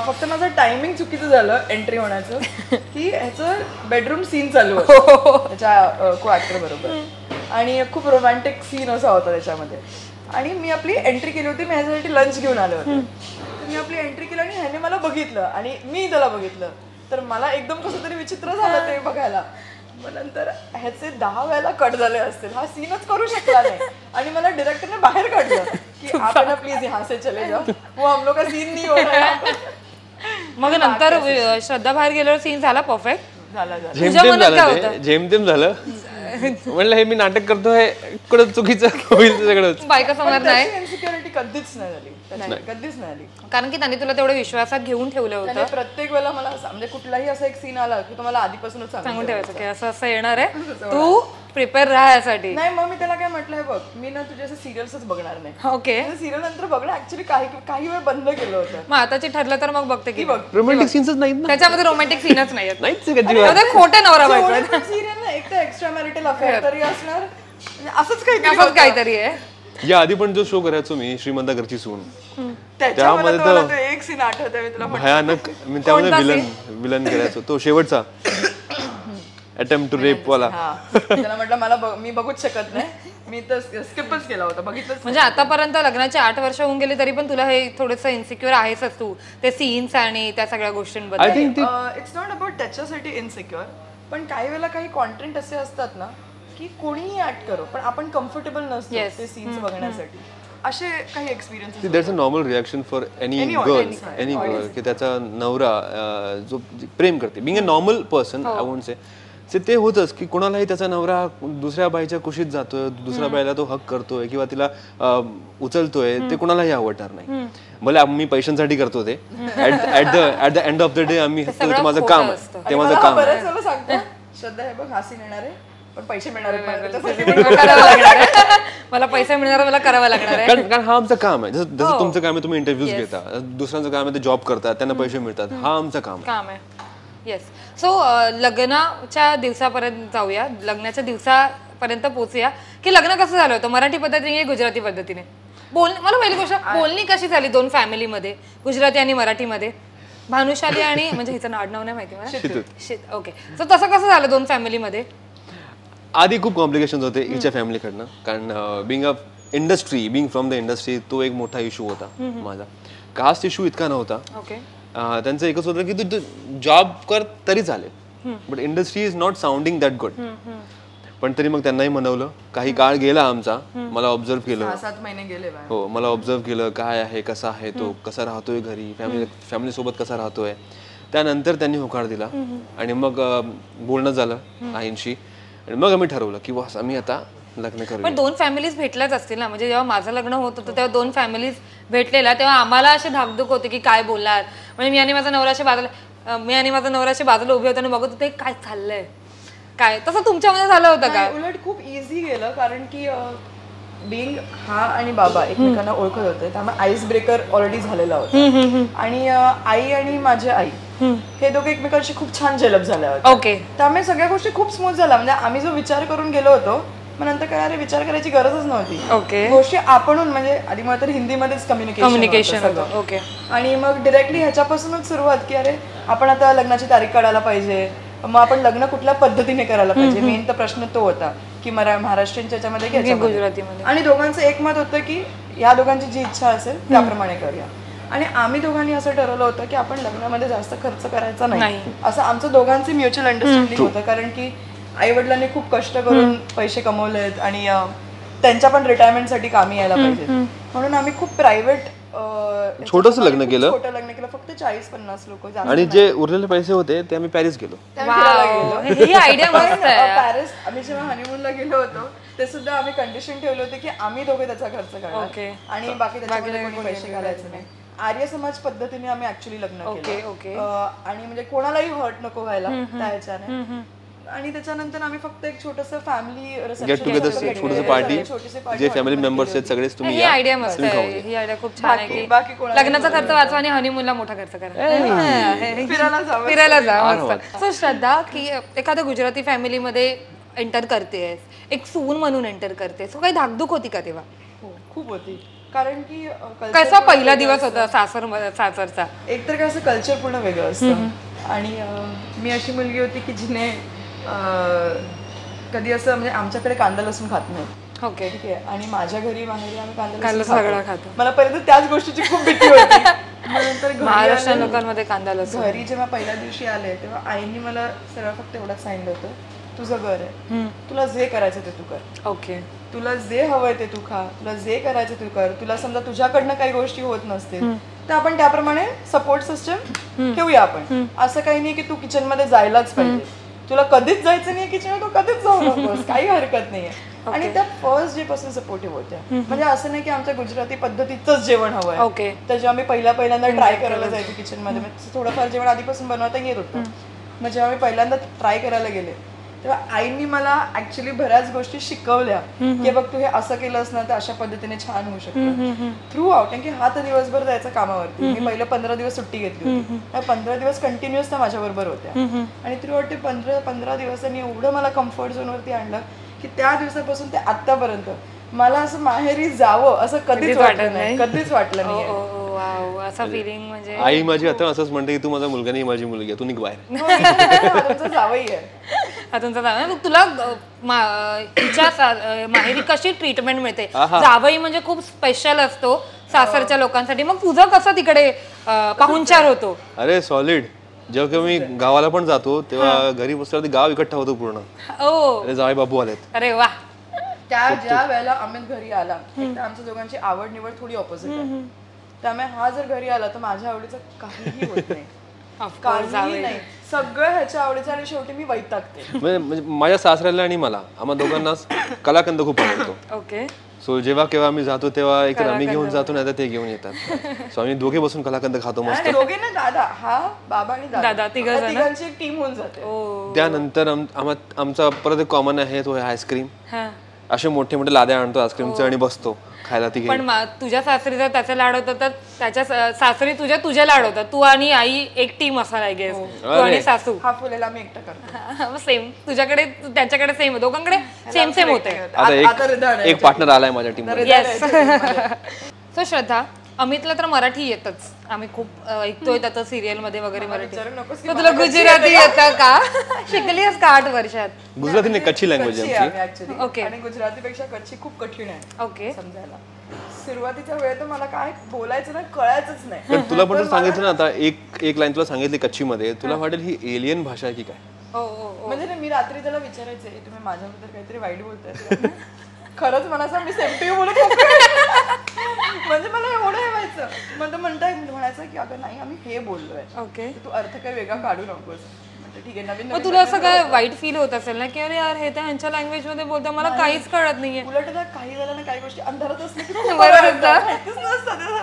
फक्त माझं टायमिंग चुकीचं झालं एंट्री होण्याचं, की ह्याचं बेडरूम सीन चालू होतं त्याच्या को ऍक्टर बरोबर आणि खूप रोमॅन्टिक सीन असा होता त्याच्यामध्ये. आणि मी आपली एंट्री केली होती, मी ह्याच्यासाठी लंच घेऊन आले होते. तर मी आपली एंट्री केली आणि ह्याने मला बघितलं आणि मी त्याला बघितलं, तर मला एकदम कसं तरी विचित्र झालं ते बघायला. मग नंतर ह्याचे 10 वेळेला कट झाले असतील, हा सीनच करू शकला नाही आणि मला डिरेक्टरने बाहेर काढलं की आप ना प्लीज यहाँ से चले जाओ, वो हम लोग का सीन नहीं हो रहा है. मग नंतर श्रद्धा बाहेर गेल्यावर सीन झाला परफेक्ट झाला. जेमतेम झालं. म्हणलं हे मी नाटक करतोय कुठं चुकीचं होईल सगळं. बायका समजणार नाही. इन्सिक्युरिटी कधीच नाही झाली, कधीच नाही आली, कारण की त्यांनी तुला तेवढं विश्वासात घेऊन ठेवलं होतं. प्रत्येक वेळेला मला म्हणजे कुठलाही असा एक सीन आला की तुम्हाला आधीपासूनच सांगून ठेवायचं की असं असं येणार आहे, तू प्रिपेअर राहा यासाठी. नाही मग मी त्याला काय म्हटलंय बघ मी ना तुझे असं सिरियल्सच बघणार नाही. ओके. सिरियल नंतर बघणं ऍक्च्युली काही वेळ बंद केलं होतं. मग आताची ठरलं तर मग बघते की रोमॅन्टिक सीन्सच नाहीत ना त्याच्यामध्ये, रोमॅन्टिक सीनच नाहीत. नाहीच खोटे नवरा बायको सिरियल ना एक तर एक्स्ट्रा मॅरिटल अफेअर तरी असणार, असंच काहीतरी आहे. या आधी पण जो शो करायचो मी श्रीमंता घरची सून, त्याच्यामध्ये तर एक सीन आठवतोय मी तुला भयानक. मी त्यामध्ये विलन करायचो, तो शेवटचा अटेम्प्ट टू रेप वाला. त्याला म्हटलं मला मी बघूच शकत नाही, मी तर स्किपच केला होता, बघितलंच. म्हणजे आतापर्यंत लग्नाचे 8 वर्ष होऊन गेली तरी पण तुला हे थोडंसं इन्सिक्युअर आहेस तू ते सीन्स आणि त्या सगळ्या गोष्टींबद्दल. इट्स नॉट अबाउट त्याच्यासाठी इन्सिक्युअर, पण काही वेळेला काही कॉन्टेंट असे असतात ना की कोणीही ऍक्ट करो पण आपण कम्फर्टेबल नसतो ते सीन्स बघण्यासाठी. असे काही experience. That's a normal reaction for any girl की त्याचा नवरा जो प्रेम करते, being a normal person I won't say ते होतच की कोणालाही त्याचा नवरा दुसऱ्या बाईच्या कुशीत जातोय, दुसऱ्या बाईला तो हक करतोय किंवा तिला उचलतोय, ते कोणालाही आवडणार नाही. भले मी पैशांसाठी करतो ते, at the end of the day आम्ही माझं काम आहे, ते माझं काम आहे. बऱ्याच वेळेला सांगतो श्रद्धा हे बघ हा सीन येणार आहे पण पैसे मिळणार मला पैसे मिळणार, मला करावं लागणार आहे, कारण हा आमचं काम आहे. जसं तुमचं काम आहे तुम्ही इंटरव्ह्यूज घेता, दुसऱ्यांचं काम आहे ते जॉब करतात, त्यांना पैसे मिळतात, हा आमचं काम आहे. येस. सो लग्नाच्या दिवसापर्यंत जाऊया, लग्नाच्या दिवसापर्यंत पोहोचूया की लग्न कसं झालं होतं, मराठी पद्धतीने गुजराती पद्धतीने. मला पहिली गोष्ट, बोलणी कशी झाली दोन फॅमिलीमध्ये, गुजराती आणि मराठीमध्ये? भानुशाली आणि म्हणजे हिचं आडनाव नाही माहिती मला. ओके. सो तसं कसं झालं दोन फॅमिलीमध्ये? आधी खूप कॉम्प्लिकेशन्स होते हिच्या फॅमिलीकडनं, कारण बिंग फ्रॉम द इंडस्ट्री तो एक मोठा इश्यू होता माझा. कास्ट इश्यू इतका नव्हता. ओके. त्यांचं एकच होतं की तू जॉब कर तरी चालेल, but industry is not sounding that good. पण तरी मग त्यांनाही म्हणवलं. काही काळ गेला आमचा, मला ऑब्झर्व केलं, 7 महिने गेले. हो, मला ऑब्झर्व केलं काय आहे, कसा आहे तो, कसा राहतोय घरी, फॅमिली सोबत कसा राहतोय. त्यानंतर त्यांनी होकार दिला आणि मग बोलणं झालं आईंशी आणि मग आम्ही ठरवलं की बस आम्ही आता लग्न करू. पण दोन फॅमिलीज भेटल्याच असतील ना, म्हणजे जेव्हा माझं लग्न होत होतं तेव्हा दोन फॅमिलीज भेटलेला, तेव्हा आम्हाला अशी धाकधूक होती की काय बोलणार. म्हणजे मी आणि माझा नवऱ्याच्या बाजूला उभे होते आणि बघत होते काय चाललंय काय. तसं तुमच्यामध्ये झालं होतं का? उलट खूप इझी गेलं, कारण की बिंग हा आणि बाबा एकमेकांना ओळखत होते, त्यामुळे आईस ब्रेकर ऑलरेडी झालेला होता. आणि आई आणि माझी आई हे दोघे एकमेकांशी खूप छान जेलप झाल्या होत्या. ओके. त्यामुळे सगळ्या गोष्टी खूप स्मूथ झाल्या. म्हणजे आम्ही जो विचार करून गेलो होतो मग नंतर काय अरे विचार करायची गरजच नव्हती. ओके. गोष्टी आपणून म्हणजे आधी मला तर हिंदीमध्येच कम्युनिकेशन होतं. ओके. आणि मग डिरेक्टली ह्याच्यापासूनच सुरुवात की अरे आपण आता लग्नाची तारीख काढायला पाहिजे, मग आपण लग्न कुठल्या पद्धतीने करायला पाहिजे. मेन तर प्रश्न तो होता की महाराष्ट्रीयनच्या याच्यामध्ये की गुजरातीमध्ये. आणि दोघांचं एकमत होतं की या दोघांची जी इच्छा असेल त्याप्रमाणे करूया. आणि आम्ही दोघांनी असं ठरवलं होतं की आपण लग्नामध्ये जास्त खर्च करायचा नाही, असं आमचं दोघांचे म्युच्युअल अंडरस्टँडिंग होतं. कारण की आई वडिलांनी खूप कष्ट करून पैसे कमवलेत आणि त्यांच्या पण रिटायरमेंटसाठी कामी यायला पाहिजे, म्हणून आम्ही खूप प्रायव्हेट छोटं लग्न केलं. फक्त 40-50 लोक. आणि जे उरलेले पैसे होते ते आम्ही पॅरिस गेलो. पॅरिस आम्ही जेव्हा हनीमूनला गेलो होतो ते सुद्धा आम्ही कंडिशन ठेवले होते की आम्ही दोघे त्याचा खर्च करणार आणि बाकी त्याच्यामध्ये कोणी पैसे घालायचे नाही. आर्य समाज पद्धतीने आम्ही ऍक्च्युअली लग्न केलं आणि म्हणजे कोणालाही हर्ट नको व्हायला त्या ह्याच्याने. आणि त्याच्यानंतर आम्ही फक्त एक छोटंसं फॅमिली गेट टुगेदर, छोटंसं पार्टी, जे फॅमिली मेंबर्स आहेत सगळेच तुम्ही. ही आयडिया मस्त आहे. ही आयडिया खूप छान आहे की लग्नाचा खर्च वाचवा आणि हनीमूनला मोठा खर्च करा, फिरायला जा. सो श्रद्धा, की एखाद्या गुजराती फॅमिलीमध्ये एंटर करतेस, एक सून म्हणून एंटर करते, सो काही धाकधूक होती का तेव्हा? खूप होती. कारण की कसा पहिला दिवस होता सासरचा? एक तर कसं कल्चर पूर्ण वेगळं असतं आणि मी अशी मुलगी होती की जिने कधी असं म्हणजे आमच्याकडे कांदा लसूण खात नाही. ओके. ठीक आहे. आणि माझ्या घरी माहेरी आम्ही कांदा सगळं खातो. मला पहिले तर त्याच गोष्टीची खूप भीती होती. नंतर महाराष्ट्र लोकांमध्ये कांदा लसूण. घरी जेव्हा पहिल्या दिवशी आले तेव्हा आईने मला सरळ फक्त एवढंच सांगितलं होतं, तुझं घर आहे, तुला जे करायचं ते तू कर. ओके. तुला जे हवंय ते तू खा, तुला जे करायचं तू कर. तुला समजा तुझ्याकडनं काही गोष्टी होत नसतील तर आपण त्याप्रमाणे सपोर्ट सिस्टम ठेवूया. आपण असं काही नाही की तू किचन मध्ये जायलाच पाहिजे, तुला कधीच जायचं नाही किचन, तू कधीच जाऊ नकोस, काही हरकत नाहीये. आणि त्या फर्स्ट डे पासून सपोर्टिव्ह होत्या. म्हणजे असं नाही की आमच्या गुजराती पद्धतीचंच जेवण हवंय. तर जेव्हा मी पहिल्यांदा ट्राय करायला जायचे किचन मध्ये, थोडंफार जेवण आधीपासून बनवता येत होतं. मग जेव्हा मी पहिल्यांदा ट्राय करायला गेले तेव्हा आईनी मला ऍक्च्युली बऱ्याच गोष्टी शिकवल्या की बघ तू हे असं केलंस ना तर अशा पद्धतीने छान होऊ शकतं थ्रू आउट. कारण की हा तर दिवसभर जायचा कामावरती. मी पहिले 15 दिवस सुट्टी घेतली होती. 15 दिवस कंटिन्युअस त्या माझ्या बरोबर होत्या आणि थ्रू आउट ते 15 दिवसांनी एवढं मला कम्फर्ट झोन वरती आणलं की त्या दिवसापासून ते आतापर्यंत मला असं माहेरी जावं असं कधीच वाटलं नाही, कधीच वाटलं नाही. असा फिलिंग म्हणजे आई माझी आता असंच म्हणते की तू माझा मुलगा नाही, माझी मुलगी आहे, तू निघ बाहेर. तुमचं जावई आहे. तुमचा जावई. तुला हिच्या माहेरी कशी ट्रीटमेंट मिळते? जावई म्हणजे खूप स्पेशल असतो सासरच्या लोकांसाठी. मग तुझं कसं तिकडे पाहुणचार होतो? अरे सॉलिड. जेव्हा मी गावाला पण जातो तेव्हा घरी बसल्यावर गाव इकट्ठा होतो पूर्ण. अरे जावई बाबू आलेत. अरे वा. त्या ज्या वेळेला अमित घरी आला तर आमच्या दोघांची आवड निवड थोडी ऑपोजिट आहे. त्यामुळे हा जर घरी आला तर माझ्या आवडीचं काहीही होत नाही, काहीही नाही, सगळं ह्याच्या आवडीचं. आणि शेवटी मी वैतागते. म्हणजे माझ्या सासऱ्याला आणि मला आम्हा दोघांना कलाकंद खूप आवडतो. ओके. सो जेव्हा केव्हा आम्ही जातो तेव्हा एक आम्ही घेऊन जातो नाही तर ते घेऊन येतात. सो आम्ही दोघे बसून कलाकंद खातो मस्त. दोघे ना, दादा, हा बाबा आणि दादा, तिघांची एक टीम होऊन जाते. त्यानंतर आमचा परत एक कॉमन आहे तो आईस्क्रीम. असे मोठे मोठे लाद्या आणतो आईस्क्रीमचे आणि बसतो खायला. ती पण तुझ्या सासरी जर त्याचे लाड होतं तर त्याच्या सासरी तुझे लाड होतात. तू आणि आई एक टीम असाल आय गेस. तू आणि सासू. हा फुलेला मी एकटा करतो. सेम. तुझ्याकडे त्यांच्याकडे सेम, दोघांकडे सेम सेम होते. आता एक पार्टनर आलाय माझ्या टीम मध्ये. सो श्रद्धा, अमितला तर मराठी येतच, आम्ही खूप ऐकतोय त्याचं सिरियल मध्ये वगैरे मराठी. तुला गुजराती येतं का? शिकलीस का 8 वर्षात? गुजराती नाही, कच्छी लँग्वेज आहे. ओके. आणि गुजरातीपेक्षा कच्छी खूप कठीण आहे. ओके. समजायला सुरुवातीच्या वेळेत तर मला काय बोलायचं ना कळायचंच नाही. तुला पण सांगितलं ना आता एक लाईन तुला सांगितली कच्छी मध्ये, तुला वाटेल ही एलियन भाषा आहे की काय? म्हणजे मी रात्री त्याला विचारायचे तुम्ही माझ्याबद्दल काहीतरी वाईट बोलताय? खरंच मला असं मी सेफ्टी बोलत म्हणजे मला एवढं हे व्हायचं. मग म्हणायचं की अगं नाही आम्ही हे बोललोय. ओके. तू अर्थ काही वेगळा काढू नकोस. ठीक आहे. नवीन तुला असं काय वाईट फील होत असेल ना की अरे यार हे तर ह्यांच्या लँग्वेज मध्ये बोलता मला काहीच कळत नाहीये? उलट काही झालं ना, काही गोष्टी अंधारात असल्या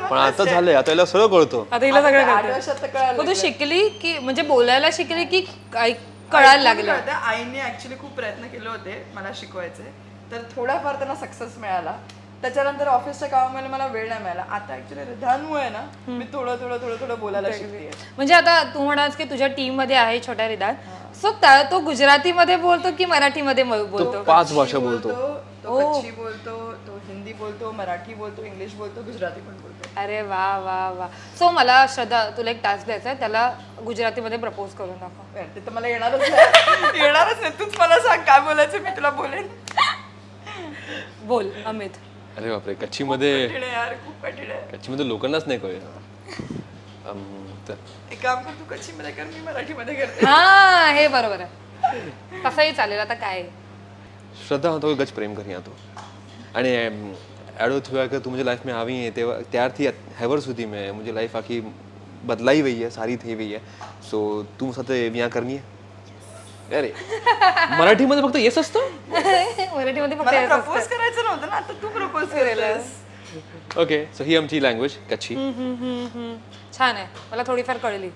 पण आता झालंय, आता याला सगळं कळतो. आता हिला सगळं 8 वर्षात कळालं. तू शिकली की म्हणजे बोलायला शिकली की कळायला लागलं? आईने ऍक्च्युली खूप प्रयत्न केले होते मला शिकवायचे, तर थोडाफार त्यांना सक्सेस मिळाला. त्याच्यानंतर ऑफिसच्या कामामध्ये मला वेळ नाही मिळाला. आता ऍक्च्युली रिधानमुळे ना मी थोडं थोडं थोडं थोडं बोलायला शिकते. म्हणजे आता तू म्हणास की तुझ्या टीम मध्ये आहे छोटा रिदान, सो तो गुजरातीमध्ये बोलतो की मराठीमध्ये बोलतो? 5 भाषा बोलतो. तो कच्छी बोलतो, तो हिंदी बोलतो, मराठी बोलतो, इंग्लिश बोलतो, गुजराती पण बोलतो. अरे वा वा वा. सो मला श्रद्धा तुला एक टास्क द्यायचा आहे, त्याला गुजरातीमध्ये प्रपोज करून दाखव. ते तर मला येणारच नाही. तूच मला सांग काय बोलायचं, मी तुला बोलेन. बोल अमित. अरे बापरे, कच्छी मध्ये यार खूप कठीण आहे. कच्छी मध्ये लोकांनाच नाही कळेल. तर एक काम कर, तू कच्छी मध्ये कर, मी मराठी मध्ये करते. हा हे बरोबर आहे, तसंही चालेल. आता काय श्रद्धा तो गच प्रेम करिया तो आणि एडो हुआ कि तू मुझे लाइफ में आवी है तेवा त्यार थी हैवर्स हुई मैं मुझे लाइफ आखी बदलाई हुई है, सारी थी हुई है. सो तू साथ यहाँ करनी है. अरे मराठीमध्ये फक्त येस असतं. मराठीमध्ये फक्त मला प्रपोज करायचं नव्हतं ना, आता तू प्रपोज केलेलंस. ओके, सो ही आमची लँग्वेज कच्छी. छान आहे, मला थोडीफार कळली.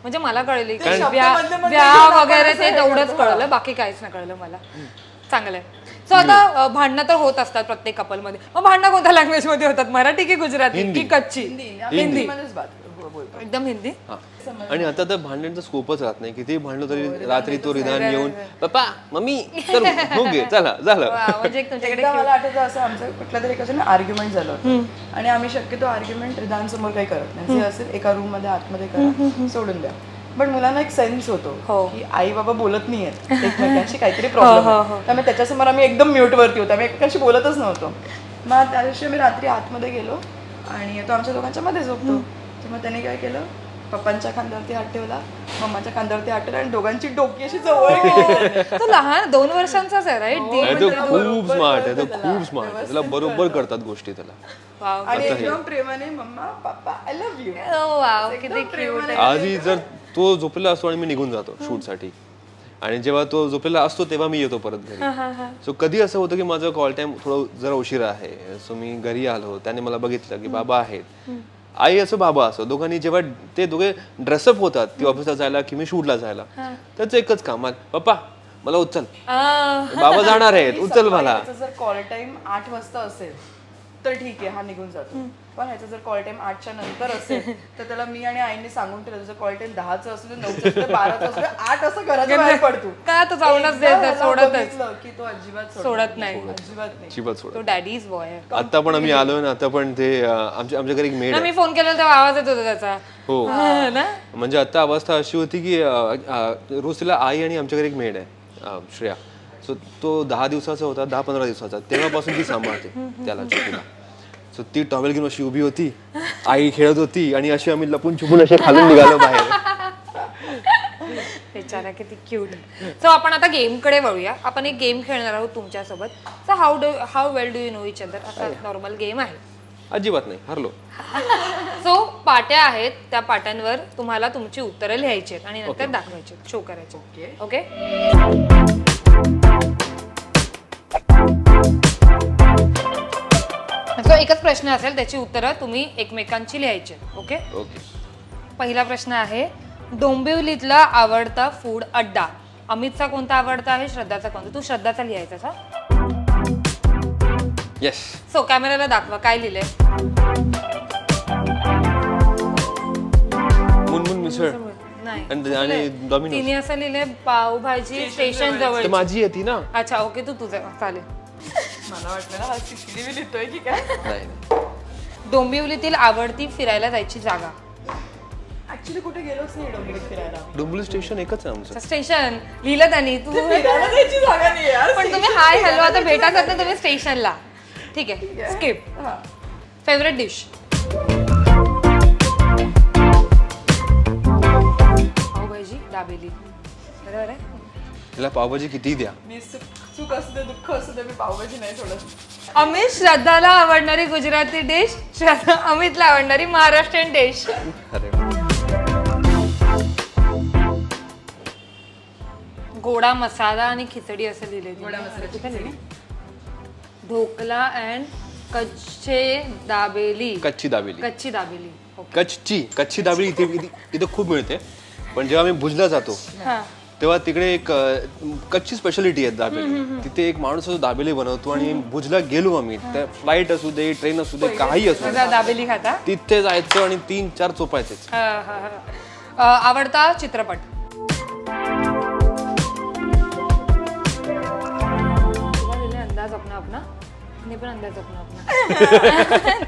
म्हणजे मला कळली की शब्द व्या मधले वगैरे ते तेवढंच कळलं, बाकी काहीच नाही कळलं मला. चांगलं आहे. सो आता भांडणं तर होत असतात प्रत्येक कपलमध्ये. मग भांडणं कोणत्या लँग्वेज मध्ये होतात, मराठी की गुजराती की कच्ची? हिंदी मध्येच बोलतो. एकदम हिंदी. आणि आता तर भांडणाचा स्कोपच राहत नाही. किती भांडलो तरी रात्री तो रिधान येऊन पप्पा मम्मी करू हो गे चला झालं. म्हणजे तुमच्याकडे एकदा मला आठवतं असं आमचं कुठल्या तरी एकाचं आर्ग्युमेंट झालं होतं आणि आम्ही शक्यतो आर्ग्युमेंट रिधान समोर काही करत नाही. जे असेल एका रूम मध्ये आतमध्ये करा, सोडून द्या. पण मुलांना एक सेन्स होतो की आई बाबा बोलत नाहीयेत एकमेकांशी, काहीतरी प्रॉब्लेम आहे. त्यामुळे त्याच्यासमोर आम्ही एकदम म्यूट वरती होतो, आम्ही एकमेकांशी बोलतच नव्हतो. मग त्या दिवशी आम्ही रात्री आतमध्ये गेलो आणि तो आमच्या दोघांच्या मध्ये झोपतो. तर मग त्याने काय केलं, पप्पांच्या खांद्यावरती हात ठेवला, मम्माच्या खांद्यावरती हात ठेवला आणि दोघांची डोकी अशी जवळ गेली. तो लहान 2 वर्षांचाच आहे राईट? तो खूप स्मार्ट आहे, तो खूप स्मार्ट आहे. त्याला बरोबर करतात गोष्टी त्याला. आणि एकदम प्रेमाने मम्मा पप्पा आय लव्ह यू. वाव किती क्यूट. आधी जर तो झोपलेला असतो आणि मी निघून जातो शूटसाठी, आणि जेव्हा तो झोपलेला असतो तेव्हा मी येतो परत घरी. सो कधी असं होतं की माझं कॉल टाइम थोडं जरा उशिरा आहे, सो मी घरी आलो, त्याने मला बघितलं की बाबा आहेत, आई असो बाबा असो, दोघांनी जेव्हा ते दोघे ड्रेसअप होतात ती ऑफिसला जायला की मी शूटला जायला, त्याचं एकच काम, पप्पा मला उचल, बाबा जाणार आहेत उचल मला. जर कॉल टाइम 8 वाजता असेल तर ठीक आहे, हा निघून जातो. पण ह्याचा जर कॉल टाइम 8च्या नंतर असेल तर त्याला मी आणि आईने सांगून ठेवलं, जर कॉल टाइम 10चा असू दे, 9चा असू दे, 12चा असू दे, 8 असं घराच्या बाहेर पडतो. का तो जाऊनच देत सोडतच की तो अजिबात सोडत नाही. अजिबात सोडत. तो डॅडीज बॉय आहे. आता पण आम्ही आलोय ना, आता पण ते आमच्या घरी एक मेड मी फोन केला तेव्हा आवाज येत होता त्याचा. हो ना, म्हणजे आता अवस्था अशी होती की रोज तिला आई आणि आमच्या घरी एक मेड आहे श्रेया. सो तो 10 दिवसाचा होता, 10-15 दिवसाचा, तेव्हापासून ती सांभाळते त्याला छोटीला. सो ती टॉवेल घेऊन अशी उभी होती, आई खेळत होती आणि अशी आम्ही लपून छुपून असे खालून निघालो बाहेर. बेचारा किती क्यूट. सो आपण आता गेम कडे वळूया. आपण एक गेम खेळणार आहोत तुमच्यासोबत. So how well do you know each other, असा नॉर्मल गेम आहे. अजिबात नाही, हरलो. सो पाट्या आहेत, त्या पाट्यांवर तुम्हाला तुमची उत्तरं लिहायची आहेत आणि नंतर दाखवायची, शो करायचे. ओके. सो एकच प्रश्न असेल, त्याची उत्तरं तुम्ही एकमेकांची लिहायची. ओके. ओके. पहिला प्रश्न आहे, डोंबिवलीतला आवडता फूड अड्डा. अमितचा कोणता आवडता आहे, श्रद्धाचा कोणता? तू श्रद्धाचा लिहायचा का? येस. सो कॅमेराला दाखवा काय लिहिलंय. मुनमुन मिसळ आणि डॉमिनोज. तिने असं लिहिलंय पावभाजी स्टेशन जवळ. माझी येते ना. अच्छा ओके, तू तुझं चालेल. मला वाटलं ना हा सिकली मी लिहितोय की काय. नाही. डोंबिवलीतील आवडती फिरायला जायची जागा. ऍक्च्युली कुठे गेलोच नाही डोंबिवलीत फिरायला. डोंबिवली स्टेशन एकच आहे आमचं. स्टेशन लिहिलं त्यांनी. तू फिरायला जायची जागा नाही यार. पण तुम्ही हाय हॅलो आता भेटा करता तुम्ही स्टेशनला. ठीक आहे, skip. Favourite dish. Pav bhaji dabeli. बरोबर आहे. तिला पावभाजी किती द्या. मी सुख असू दे दुःख असू दे, मी पावभाजी नाही सोडत. अमित श्रद्धाला आवडणारी गुजराती डिश, श्रद्धा अमितला आवडणारी महाराष्ट्रीयन डिश. गोडा मसाला आणि खिचडी असं लिहिले. गोडा मसाला ढोकला अँड कच्चे दाबेली. कच्ची दाबेली. कच्ची दाबेली. कच्ची दाबेली इथे खूप मिळते, पण जेव्हा आम्ही भुजला जातो तेव्हा तिकडे एक कच्ची स्पेशालिटी आहे दाबेली. तिथे एक माणूस असतो दाबेली बनवतो आणि भुजला गेलो आम्ही, त्या फ्लाईट असू दे, ट्रेन असू दे, काही असू दे, दाबेली खाता. तिथे जायचं आणि 3-4 चोपायचेच. आवडता चित्रपट? अंदाज अपना अपना, मी पण अंदाज अपना अपना.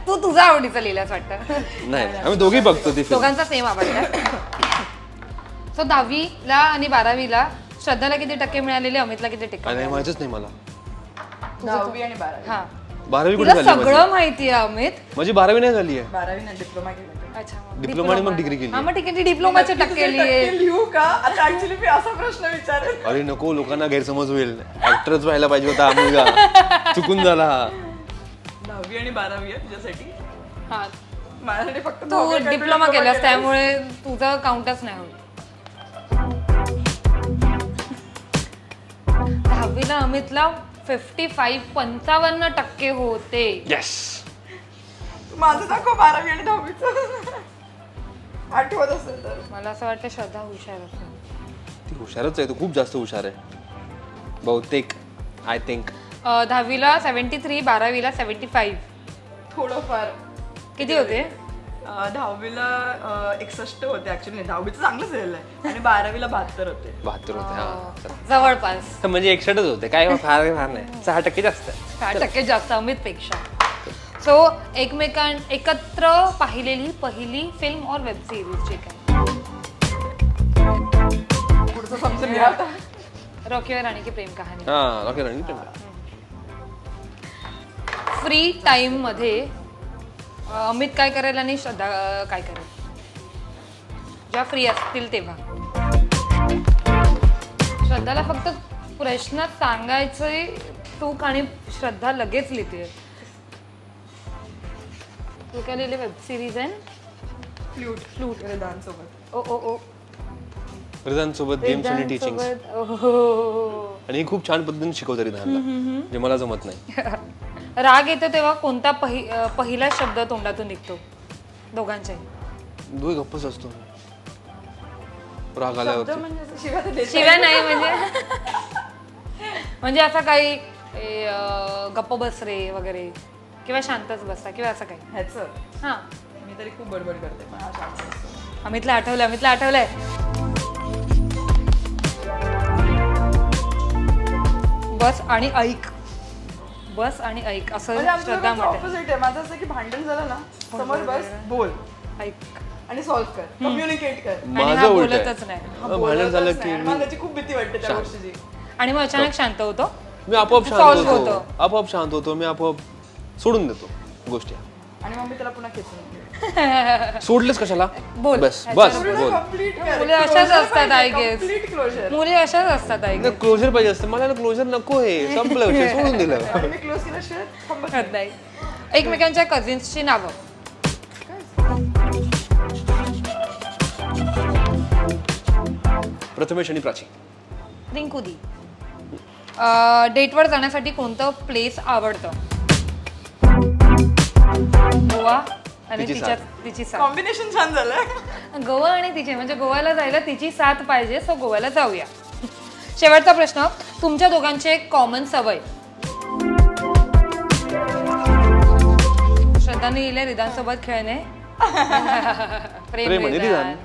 तू तुझा आवडीचा लिहिलास वाटतं. नाही, आम्ही दोघेही बघतो ती film. दोघांचा सेम आवडता. सो 10वीला आणि 12वीला श्रद्धाला किती टक्के मिळालेले, अमितला किती टक्के? नाही, माहितीच नाही मला. 10वी आणि 12वी. हा, 12वी कुठे तुला झाली सगळं माहिती आहे अमित. माझी 12वी नाही झाली आहे. 12वी नाही, डिप्लोमा केला. अच्छा, डिप्लोमा आणि मग डिग्री केली. हा, मग ठीक आहे, डिप्लोमाचे टक्के लिहिले. लिहू का आता? ऍक्च्युली मी असा प्रश्न विचारेल. अरे नको, लोकांना गैरसमज होईल. ऍक्टरच व्हायला पाहिजे होता मुलगा, चुकून झाला. 10वी आणि 12वी आहे तुझ्यासाठी. हा, माझ्यासाठी फक्त तू डिप्लोमा केलास त्यामुळे तुझं काउंटच नाही होत. 10वीला अमितला 55 होते. येस. माझं दाखव 12वी आणि 10वीचं आठवत असेल तर. मला असं वाटतं श्रद्धा हुशार असेल. ती हुशारच आहे, तू खूप जास्त हुशार आहे बहुतेक, आय थिंक. 10वीला 73, 12वीला 75. थोडंफार. किती होते? 10वीला 61 होते ऍक्च्युली. 10वीचं चांगलं झालेलं आहे. आणि 12वीला 72 होते. 72 होते. हा, जवळपास. म्हणजे 61च होते. काय फार नाही, 6% जास्त. 6% जास्त अमित पेक्षा. सो एकत्र पाहिलेली पहिली फिल्म और वेब सिरीज जे काय? पुढचं समजून घ्या आता. रॉकी और रानी की प्रेम कहाणी. हा, रॉकी राणी प्रेम. फ्री टाइम मध्ये अमित काय करेल आणि श्रद्धा काय करेल जेव्हा फ्री असतील तेव्हा? श्रद्धाला फक्त प्रश्न सांगायचे तू आणि श्रद्धा लगेच लिहिते. तू काय लिहिले? वेब सिरीज आहे. फ्लूट रिदानसोबत. ओ ओ ओ रिदानसोबत गेम्स आणि टीचिंग. आणि ही खूप छान पद्धतीने शिकवते रिदानला, जे मला जमत नाही. राग येतो तेव्हा कोणता पहिला शब्द तोंडातून निघतो दोघांच्या? दोघे गप्पच असतो राग आल्यावर. शिव्या नाही म्हणजे असं काही गप्प बस रे वगैरे, किंवा शांतच बसता किंवा असं काही? ह्याचं हा, मी तरी खूप बडबड करते पण हा शांत असतो. अमितला आठवलंय. बस आणि ऐक. बस आणि ऐक असं श्रद्धा म्हणते. ऑपोजिट आहे माझं. असं की भांडण झालं ना, समोर बस, बोल, ऐक आणि सॉल्व्ह कर, कम्युनिकेट कर. माझं बोलतच नाही. भांडण झालं की मला त्याची खूप भीती वाटते त्या गोष्टीची. आणि मग अचानक शांत होतो. मी आपोआप शांत होतो. मी आपोआप सोडून देतो गोष्टी. आणि मग मी त्याला पुन्हा खेचून सोडलेच कशाला? बोल. बस बोल. मुली अशाच असतात आय गेस. क्लोजर. मुली अशाच असतात आय गेस. क्लोजर पाहिजे असतं. मला क्लोजर नको आहे, संपलं विषय, सोडून दिलं. मी क्लोज केल्याशिवाय थांबत नाही. एकमेकांच्या कझिन्सची नावं? प्रथमेश आणि प्राची. रिंकुदी. डेटवर जाण्यासाठी कोणतं प्लेस आवडतं? गोवा आणि तिची साथ. कॉम्बिनेशन छान झालं. गोवा आणि तिची, म्हणजे गोव्याला जायला तिची साथ पाहिजे, सो गोव्याला जाऊया. शेवटचा प्रश्न, तुमच्या दोघांची एक कॉमन सवय? श्रद्धाने लिहिले रिदानसोबत खेळणे. प्रेम रिदान.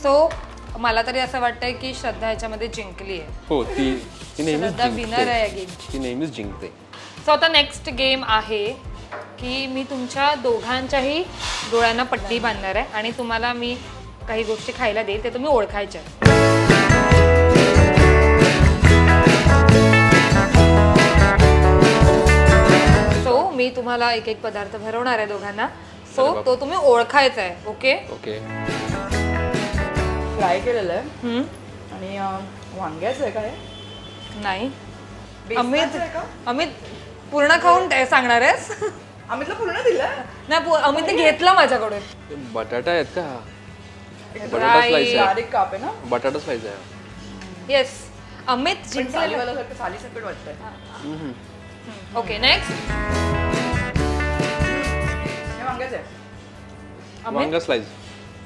सो मला तरी असं वाटतंय की श्रद्धा ह्याच्यामध्ये जिंकली आहे. हो, ती श्रद्धा विनर आहे या गेमची. ती नेहमीच जिंकते. सो आता नेक्स्ट गेम आहे की मी तुमच्या दोघांच्याही डोळ्यांना पट्टी बांधणार आहे आणि तुम्हाला मी काही गोष्टी खायला देईल, ते तुम्ही ओळखायच्या. सो मी तुम्हाला एक एक पदार्थ भरवणार आहे दोघांना. सो तो तुम्ही ओळखायचा आहे. Okay okay. फ्राय केलेलं आहे आणि वांग्याचं आहे काय? नाही. अमित अमित पूर्ण खाऊन सांगणार आहेस? अमितला पूर्ण दिलं नाही, अमितने घेतलं माझ्याकडून. बटाटा आहेत का? बटाटा स्लाइस बारीक काप आहे ना? बटाटा स्लाइस आहे. येस, अमित जिंकलेला. साली सकट वाटतंय. Okay, next. हे वांग्याचं आहे. वांगा स्लाइस.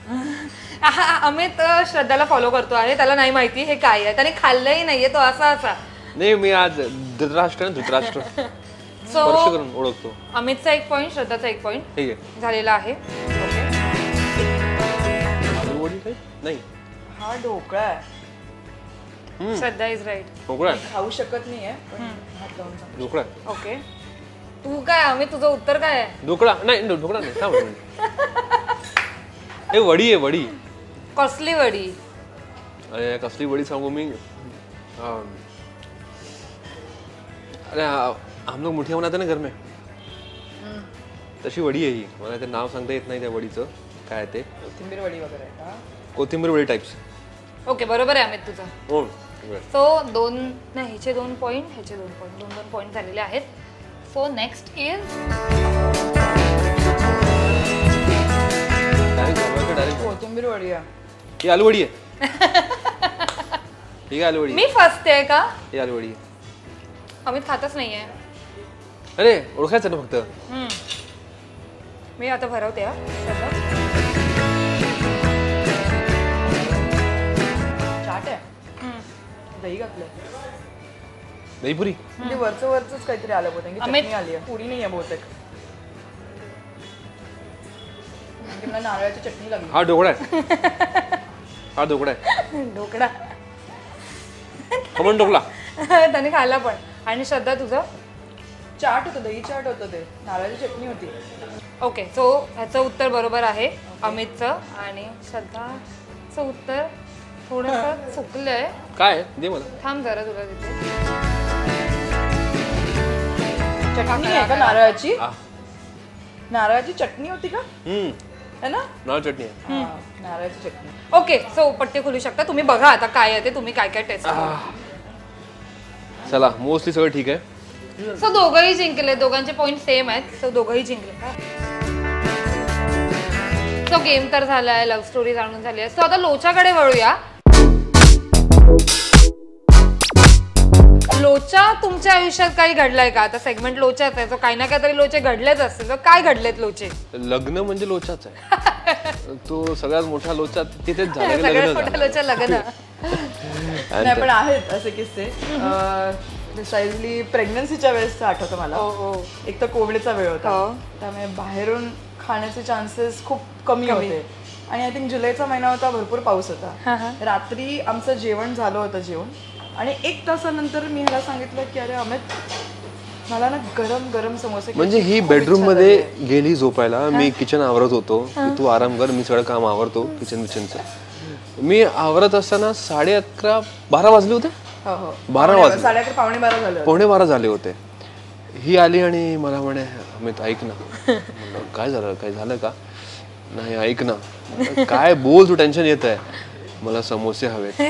अमित श्रद्धाला फॉलो करतो आहे, त्याला नाही माहिती हे काय आहे, त्याने खाल्लंही नाहीये तो असा. नाही मी आज धृतराष्ट्र स्पर्श करून ओळखतो. अमितचा 1 पॉइंट, श्रद्धाचा 1 पॉइंट ठीक आहे. झालेला आहे. आलूवडी काय नाही, हा ढोकळा आहे. श्रद्धा इज राईट. ढोकळा खाऊ शकत नाहीये पण हात लावून सांग. ढोकळा ओके, तू काय अमित, तुझं उत्तर काय आहे? ढोकळा नाही, ढोकळा नाही. थांब. हे वडी आहे, वडी. कसली वडी? अरे कसली वडी सांगू मी. अरे हम लोग मुठिया बनाते ना घर में, तशी वडी आहे ही. मला ते नाव सांगता येत नाही त्या वडीचं काय ते. कोथिंबीर वडी वगैरे का? कोथिंबीर वडी टाइप्स. ओके, बरोबर आहे अमित तुझं. हो. सो 2 नाही, ह्याचे 2 पॉइंट, ह्याचे 2 पॉइंट, 2 पॉइंट झालेले आहेत. सो नेक्स्ट इज कोथिंबीर वडी आहे. ही आलूवडी आहे. ही काय आलूवडी? मी फर्स्ट आहे का? ही आलूवडी आहे. अमित खातच नाहीये. अरे ओळखायचं ना फक्त. मी आता भरवते. चाट आहे. दही घातलंय. दहीपुरी. म्हणजे वरच काहीतरी आलं बहुतेक. अमित. चटणी आली आहे, पुरी नाही आहे बहुतेक. म्हणजे मला नारळाची चटणी लागली. हा ढोकळा आहे. हा ढोकळा आहे. ढोकळा. खमण ढोकळा. त्याने खायला पण. आणि श्रद्धा तुझं? चाट होतं, दही चाट होतं, ते नारळाची चटणी होती. ओके, सो ह्याचं उत्तर बरोबर आहे अमितचं. आणि श्रद्धाचं उत्तर थोडंसं चुकलंय. काय दे मला. थांब जरा, तुला तिथे चटणी आहे का नारळाची? नारळाची चटणी होती का? है ना? नारळ चटणी आहे. नारळाची चटणी. ओके, सो पट्टे खोलू शकता तुम्ही. बघा आता काय आहे ते, तुम्ही काय काय टेस्ट. चला मोस्टली सगळं ठीक आहे. सो दोघंही जिंकले, दोघांचे पॉइंट सेम आहेत. सो दोघंही जिंकले. सो गेम तर झालाय, लव्ह स्टोरी जाणून झाली आहे. सो आता लोचाकडे वळूया. लोचा तुमच्या आयुष्यात काही घडलाय का? आता सेगमेंट लोचाच आहे, तो काही ना काहीतरी लोचे घडलेच असतील. तर काय घडलेत लोचे? लग्न म्हणजे लोचाच आहे. तो सगळ्यात मोठा लोचा तिथेच झाला. सगळ्यात मोठा लोचा लग्न. नाही पण आहेत असे किस्से. प्रिसाइजली प्रेग्नन्सीच्या वेळेसचं आठवतं मला. एक तर कोविडचा वेळ होता, त्यामुळे बाहेरून खाण्याचे चान्सेस खूप कमी होते. आणि आय थिंक जुलैचा महिना होता, भरपूर पाऊस होता. रात्री आमचं जेवण झालं होतं जेवण, आणि 1 तासानंतर मी ह्याला सांगितलं की अरे अमित, मला ना गरम गरम समोसे. म्हणजे ही बेडरूम मध्ये गेली झोपायला, मी किचन आवरत होतो. तू आराम कर, मी सगळं काम आवरतो किचनचं. मी आवरत असताना 11:30 12 वाजले होते. 12 वाजले, 11:30 पावणे 12 झाले. पावणे 12 झाले होते. ही आली आणि मला म्हणे अमित ऐक ना. म्हणलं काय झालं का? नाही ऐक ना. काय बोल, तू टेन्शन येत आहे. मला समोसे हवेत.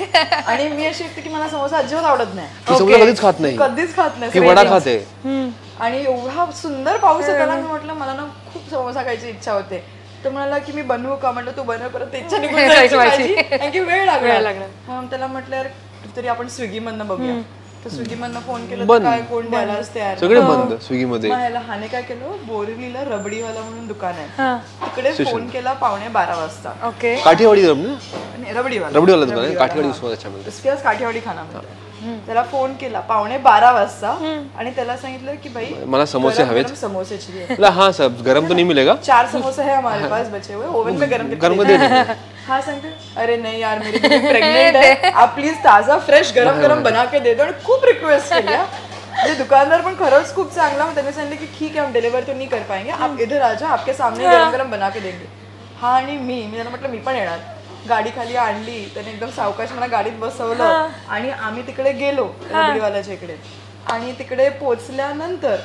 आणि मी अशी की मला समोसा अजिबात आवडत नाही. ती समोसा कधीच खात नाही, कधीच खात नाही. ती वडा खाते. आणि एवढा सुंदर पाऊस होता ना, मी म्हटलं मला ना खूप समोसा खायची इच्छा होते. तर म्हणाला की मी बनवू का? म्हटलं तू बनव, परत इच्छा निघून जायची माझी. कारण की वेळ लागला. मग त्याला म्हटलं यार तरी आपण स्विगी मधनं बघूया. तर स्विगी मधनं फोन केलं तर काय कोण द्यायलाच तयार. सगळे बंद स्विगी मध्ये. हाने काय केलं, बोरिवलीला रबडीवाला म्हणून दुकान आहे, तिकडे फोन केला 11:15 वाजता. ओके, काठीवाडी रबडीवाला दुकान आहे, काठीवाडी काठीवाडी खाना. त्याला फोन केला 11:15 वाजता आणि त्याला सांगितलं की भाई मला समोसे हवेत. समोसे चाहिए. हाँ सर, गरम तो नहीं मिलेगा. 4 समोसे है हमारे पास बचे हुए, ओवन में गरम दे देंगे. हाँ सांगते अरे नहीं यार मेरी प्रेग्नेंट है, आप प्लीज ताजा फ्रेश गरम गरम बना के दे दो. आणि खूप रिक्वेस्ट केली. म्हणजे दुकानदार पण खरंच खूप चांगला. मग त्यांनी सांगितलं की ठीक है हम डिलीवर तो नहीं कर पाएंगे, आप इधर आ जाओ, आपके सामने गरम गरम बना के देंगे. हा आणि मी त्याला म्हटलं मी पण येणार. गाडी खाली आणली त्याने, एकदम सावकाश मला गाडीत बसवलं आणि आम्ही तिकडे गेलो रबडीवाल्याच्या इकडे. आणि तिकडे पोचल्यानंतर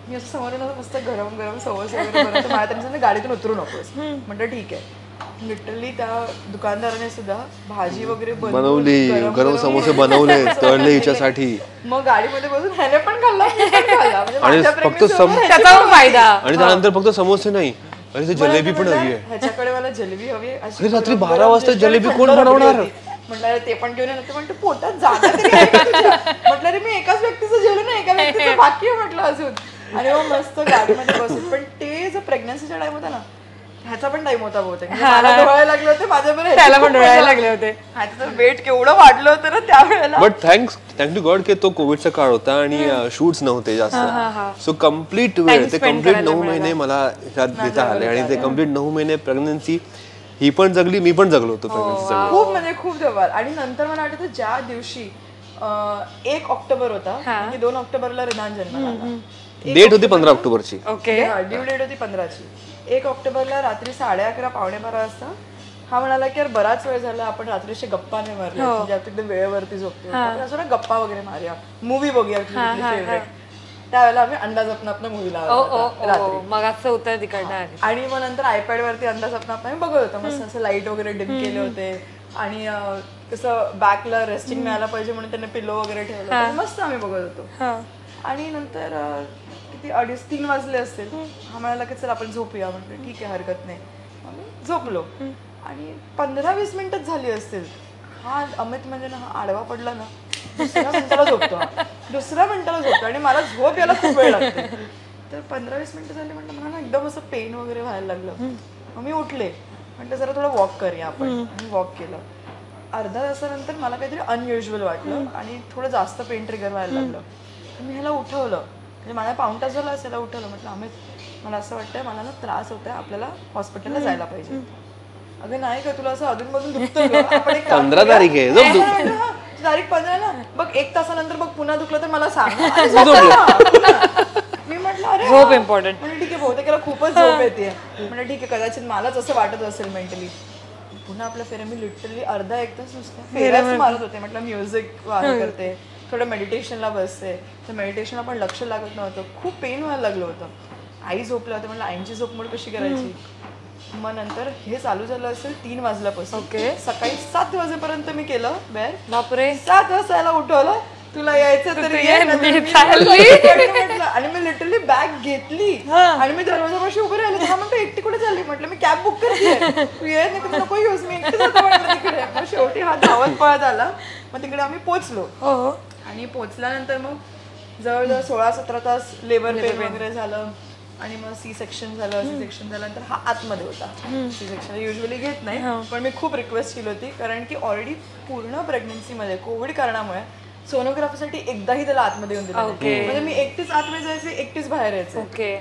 मी असं समोरून मस्त गरम गरम समोसे वगैरे बनवतो. मला त्यांनी सांगितलं गाडीतून उतरू नकोस. म्हटलं ठीक आहे. लिटरली त्या दुकानदाराने सुद्धा भाजी वगैरे बनवली, गरम समोसे बनवले, तळले हिच्यासाठी. मग गाडीमध्ये बसून ह्याने पण खाल्ला, आणि फक्त त्याचा फायदा. आणि त्यानंतर फक्त समोसे नाही, अरे ते जलेबी पण हवी आहे. ह्याच्याकडे मला जलेबी हवी आहे. अरे रात्री 12 वाजता जलेबी कोण बनवणार? म्हटलं ते पण घेऊन येणार. म्हणतो पोटात जागा तरी आहे का तुझ्या? म्हटलं रे मी एकाच व्यक्तीचं जेवलं ना, एका व्यक्तीचं बाकी आहे म्हटलं अजून. आणि मग मस्त गाडीमध्ये बसून. पण ते जो प्रेग्नन्सीचा टाइम होता ना, ह्याचा पण टाइम होता बहुतेक मला डोळायला लागले होते माझ्या बरोबर त्याला पण डोळायला लागले होते. ह्याचं वेट केवढं वाढलं होतं ना त्यावेळेला. बट थँक्यू गॉड की तो कोविडचा काळ होता आणि शूट्स नव्हते जास्त. सो कम्प्लीट वेळ ते कम्प्लीट 9 महिने मला ह्यात देता आले आणि ते कम्प्लीट 9 महिने प्रेग्नन्सी ही पण जगली मी पण जगलो होतो प्रेग्नन्सी. खूप म्हणजे खूप जवळ. आणि नंतर मला आठवतं ज्या दिवशी 1 ऑक्टोबर होता म्हणजे 2 ऑक्टोबरला रिदान जन्माला आला. डेट होती 15 ऑक्टोबरची. ओके ड्यू डेट होती 15ची. 1 ऑक्टोबरला रात्री 11:30 पावणे 12 वाजता हा म्हणाला की यार बराच वेळ झाला आपण रात्रीचे गप्पा नाही मारले म्हणजे आता एकदम वेळेवरती झोपतो आपण असं ना गप्पा वगैरे मारूया मूवी बघूया फेवरेट. त्यावेळेला आम्ही अंदाज अपना मूवी लावला रात्री. मग असं उत्तर तिकडनं. आणि मग नंतर आयपॅड वरती अंदाज अपना आम्ही बघत होतो. मस्त असं लाईट वगैरे डिम केले होते आणि कसं बॅकला रेस्टिंग मिळायला पाहिजे म्हणून त्यांनी पिलो वगैरे ठेवलं मस्त आम्ही बघत होतो. आणि नंतर किती 2:30-3 वाजले असतील. हा म्हणाला की चल आपण झोपूया. म्हटलं ठीक आहे हरकत नाही. आम्ही झोपलो आणि 15-20 मिनिटच झाली असतील. हा अमित म्हणजे ना हा आडवा पडला ना दुसऱ्या मिनिटाला झोपतो आणि मला झोप यायला खूप वेळ लागते. तर 15-20 मिनिटं झाली म्हटलं मला ना एकदम असं पेन वगैरे व्हायला लागलं. मग मी उठले म्हटलं जरा थोडं वॉक करूया आपण. वॉक केलं. अर्धा तासानंतर मला काहीतरी अनयुज्युअल वाटलं आणि थोडं जास्त पेन ट्रिगर व्हायला लागलं. तर मी ह्याला उठवलं म्हणजे माझा पाऊण तास झाला असेल उठवलं. म्हटलं अमित मला असं वाटतंय मला ना त्रास होतोय आपल्याला हॉस्पिटलला जायला पाहिजे. अगं नाही का तुला असं अधूनमधून दुखतं. आपण 15 तारीख आहे तारीख 15 ना बघ 1 तासानंतर बघ पुन्हा दुखलं तर मला सांग. मी म्हटलं अरे झोप इम्पॉर्टंट. म्हणजे ठीक आहे बहुतेक त्याला खूपच झोप येते. म्हणजे ठीक आहे कदाचित मलाच असं वाटत असेल मेंटली. पुन्हा आपल्या फेऱ्या मी लिटरली अर्धा 1 तास नुसतं फेऱ्याच मारत होते. म्हटलं म्युझिक करते थोडं मेडिटेशनला बसते. तर मेडिटेशनला पण लक्ष लागत नव्हतं. खूप पेन व्हायला लागलं होतं. आई झोपल्या होत्या म्हटलं आईंची झोपमोड कशी करायची. मग नंतर हे चालू झालं असेल 3 वाजल्यापासून. ओके सकाळी 7 वाजेपर्यंत मी केलं बेर. बापरे 7 वाजता याला उठवलं तुला यायचं तर आणि मी लिटरली बॅग घेतली आणि मी दरवाजापाशी उभे राहिले. हा म्हणतो एकटी कुठे चालली. म्हटलं मी कॅब बुक करते तू ये नाही तर नको येऊस मी एकटी जातो म्हटलं तिकडे. मग शेवटी हा धावत पळत आला. मग तिकडे आम्ही पोचलो आणि पोचल्यानंतर मग जवळजवळ 16-17 तास लेबर पेन वगैरे झालं आणि मग सी सेक्शन झाल्यानंतर हा आतमध्ये होता. सी सेक्शन युजली घेत नाही पण मी खूप रिक्वेस्ट केली होती कारण की ऑलरेडी पूर्ण प्रेग्नन्सीमध्ये कोविड कारणामुळे सोनोग्राफीसाठी एकदाही त्याला आतमध्ये येऊन दिलं म्हणजे मी एकटीच आतमध्ये जायचे एकटीच बाहेर यायचे.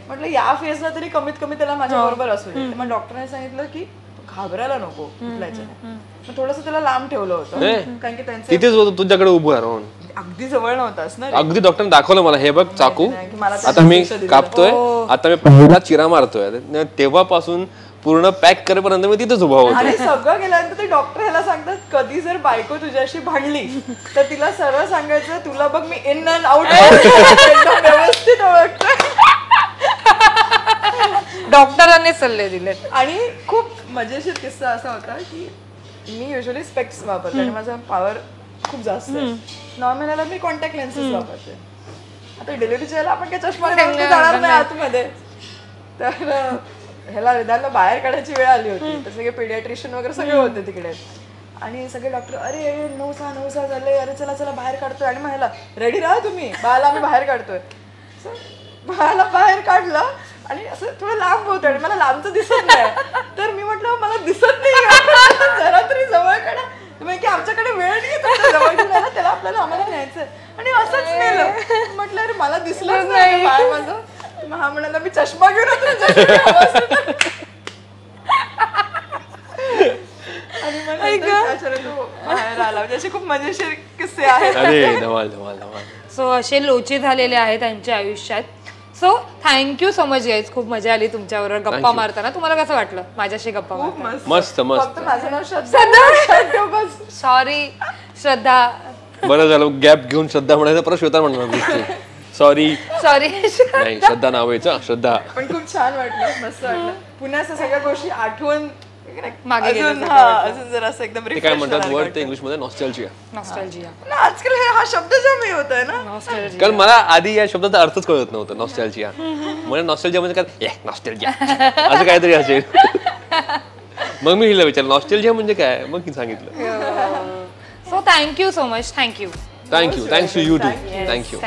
म्हटलं या फेजला तरी कमीत कमी त्याला माझ्या बरोबर असू दे. मग डॉक्टरने सांगितलं की घाबरायला नको कुठल्याच्या. मग थोडंसं त्याला लांब ठेवलं होतं कारण की त्यांचं तिथेच होतं तुझ्याकडे उभं राहून अगदी जवळ नव्हतास ना. अगदी डॉक्टरने दाखवलं मला हे बघ चाकू आता मी कापतोय आता मी पहिला चिरा मारतोय. तेव्हापासून पूर्ण पॅक करेपर्यंत मी तिथेच उभा होतो. आणि सगळं गेल्यानंतर ते डॉक्टर ह्याला सांगतात कधी जर बायको तुझ्याशी भांडली तर तिला सरळ सांगायचं तुला बघ मी इन अँड आउट व्यवस्थित ओळखतोय. डॉक्टरांनी सल्ले दिले. आणि खूप मजेशीर किस्सा असा होता की मी युजली स्पेक्स वापरते आणि माझा पॉवर खूप जास्त आहे. 9 महिन्याला मी कॉन्टॅक्ट लेन्सेस वापरते. आता डिलिव्हरीच्या वेळेला आपण काय चष्मा जाणार नाही आतमध्ये. तर ह्याला रिदानला बाहेर काढायची वेळ आली होती. तर सगळे पिडियाट्रिशियन वगैरे सगळे होते तिकडे आणि सगळे डॉक्टर अरे 9 झाले अरे चला चला बाहेर काढतोय. आणि मग ह्याला रेडी राहा तुम्ही बाळाला आम्ही बाहेर काढतोय. बाळाला बाहेर काढलं आणि असं थोडं लांब होतं आणि मला लांबचं दिसत नाही. तर मी म्हटलं मला दिसत नाही जरा तरी जवळ काढा. की आमच्याकडे वेळ नाही जवळ घेऊन त्याला आपल्याला आम्हाला न्यायचंय आणि असंच नेलं. म्हटलं अरे मला दिसलंच नाही बाळ माझं. हा म्हणाला मी चष्मा घेऊन आणि तो बाहेर आला. म्हणजे असे खूप मजेशीर किस्से आहेत. सो असे लोचे झालेले आहेत त्यांच्या आयुष्यात. So thank you so much guys. खूप मजा आली तुमच्याबरोबर गप्पा मारताना. तुम्हाला कसं वाटलं माझ्याशी गप्पा मारताना. मस्त मस्त. माझं नाव श्रद्धा. सॉरी श्रद्धा. बरं झालं गॅप घेऊन श्रद्धा म्हणायचं परत श्वेता म्हणणार. सॉरी नाही श्रद्धा नाव यायचं श्रद्धा. पण खूप छान वाटलं मस्त वाटलं. पुन्हा असं सगळ्या गोष्टी आठवण मागे अजून जरा असं एकदम काय म्हणतात वर्ड ते इंग्लिश मध्ये नॉस्टॅल्जिया. आजकाल हा शब्द जमी होत आहे ना. कारण मला आधी या शब्दाचा अर्थच कळत नव्हतं नॉस्टॅल्जिया. म्हणजे नॉस्टॅल्जिया म्हणजे काय नॉस्टॅल्जिया असं काहीतरी असेल. मग मी हिला विचारलं नॉस्टॅल्जिया म्हणजे काय मग सांगितलं. So thank you so much. Thank you thank you thanks to you too. Thank you.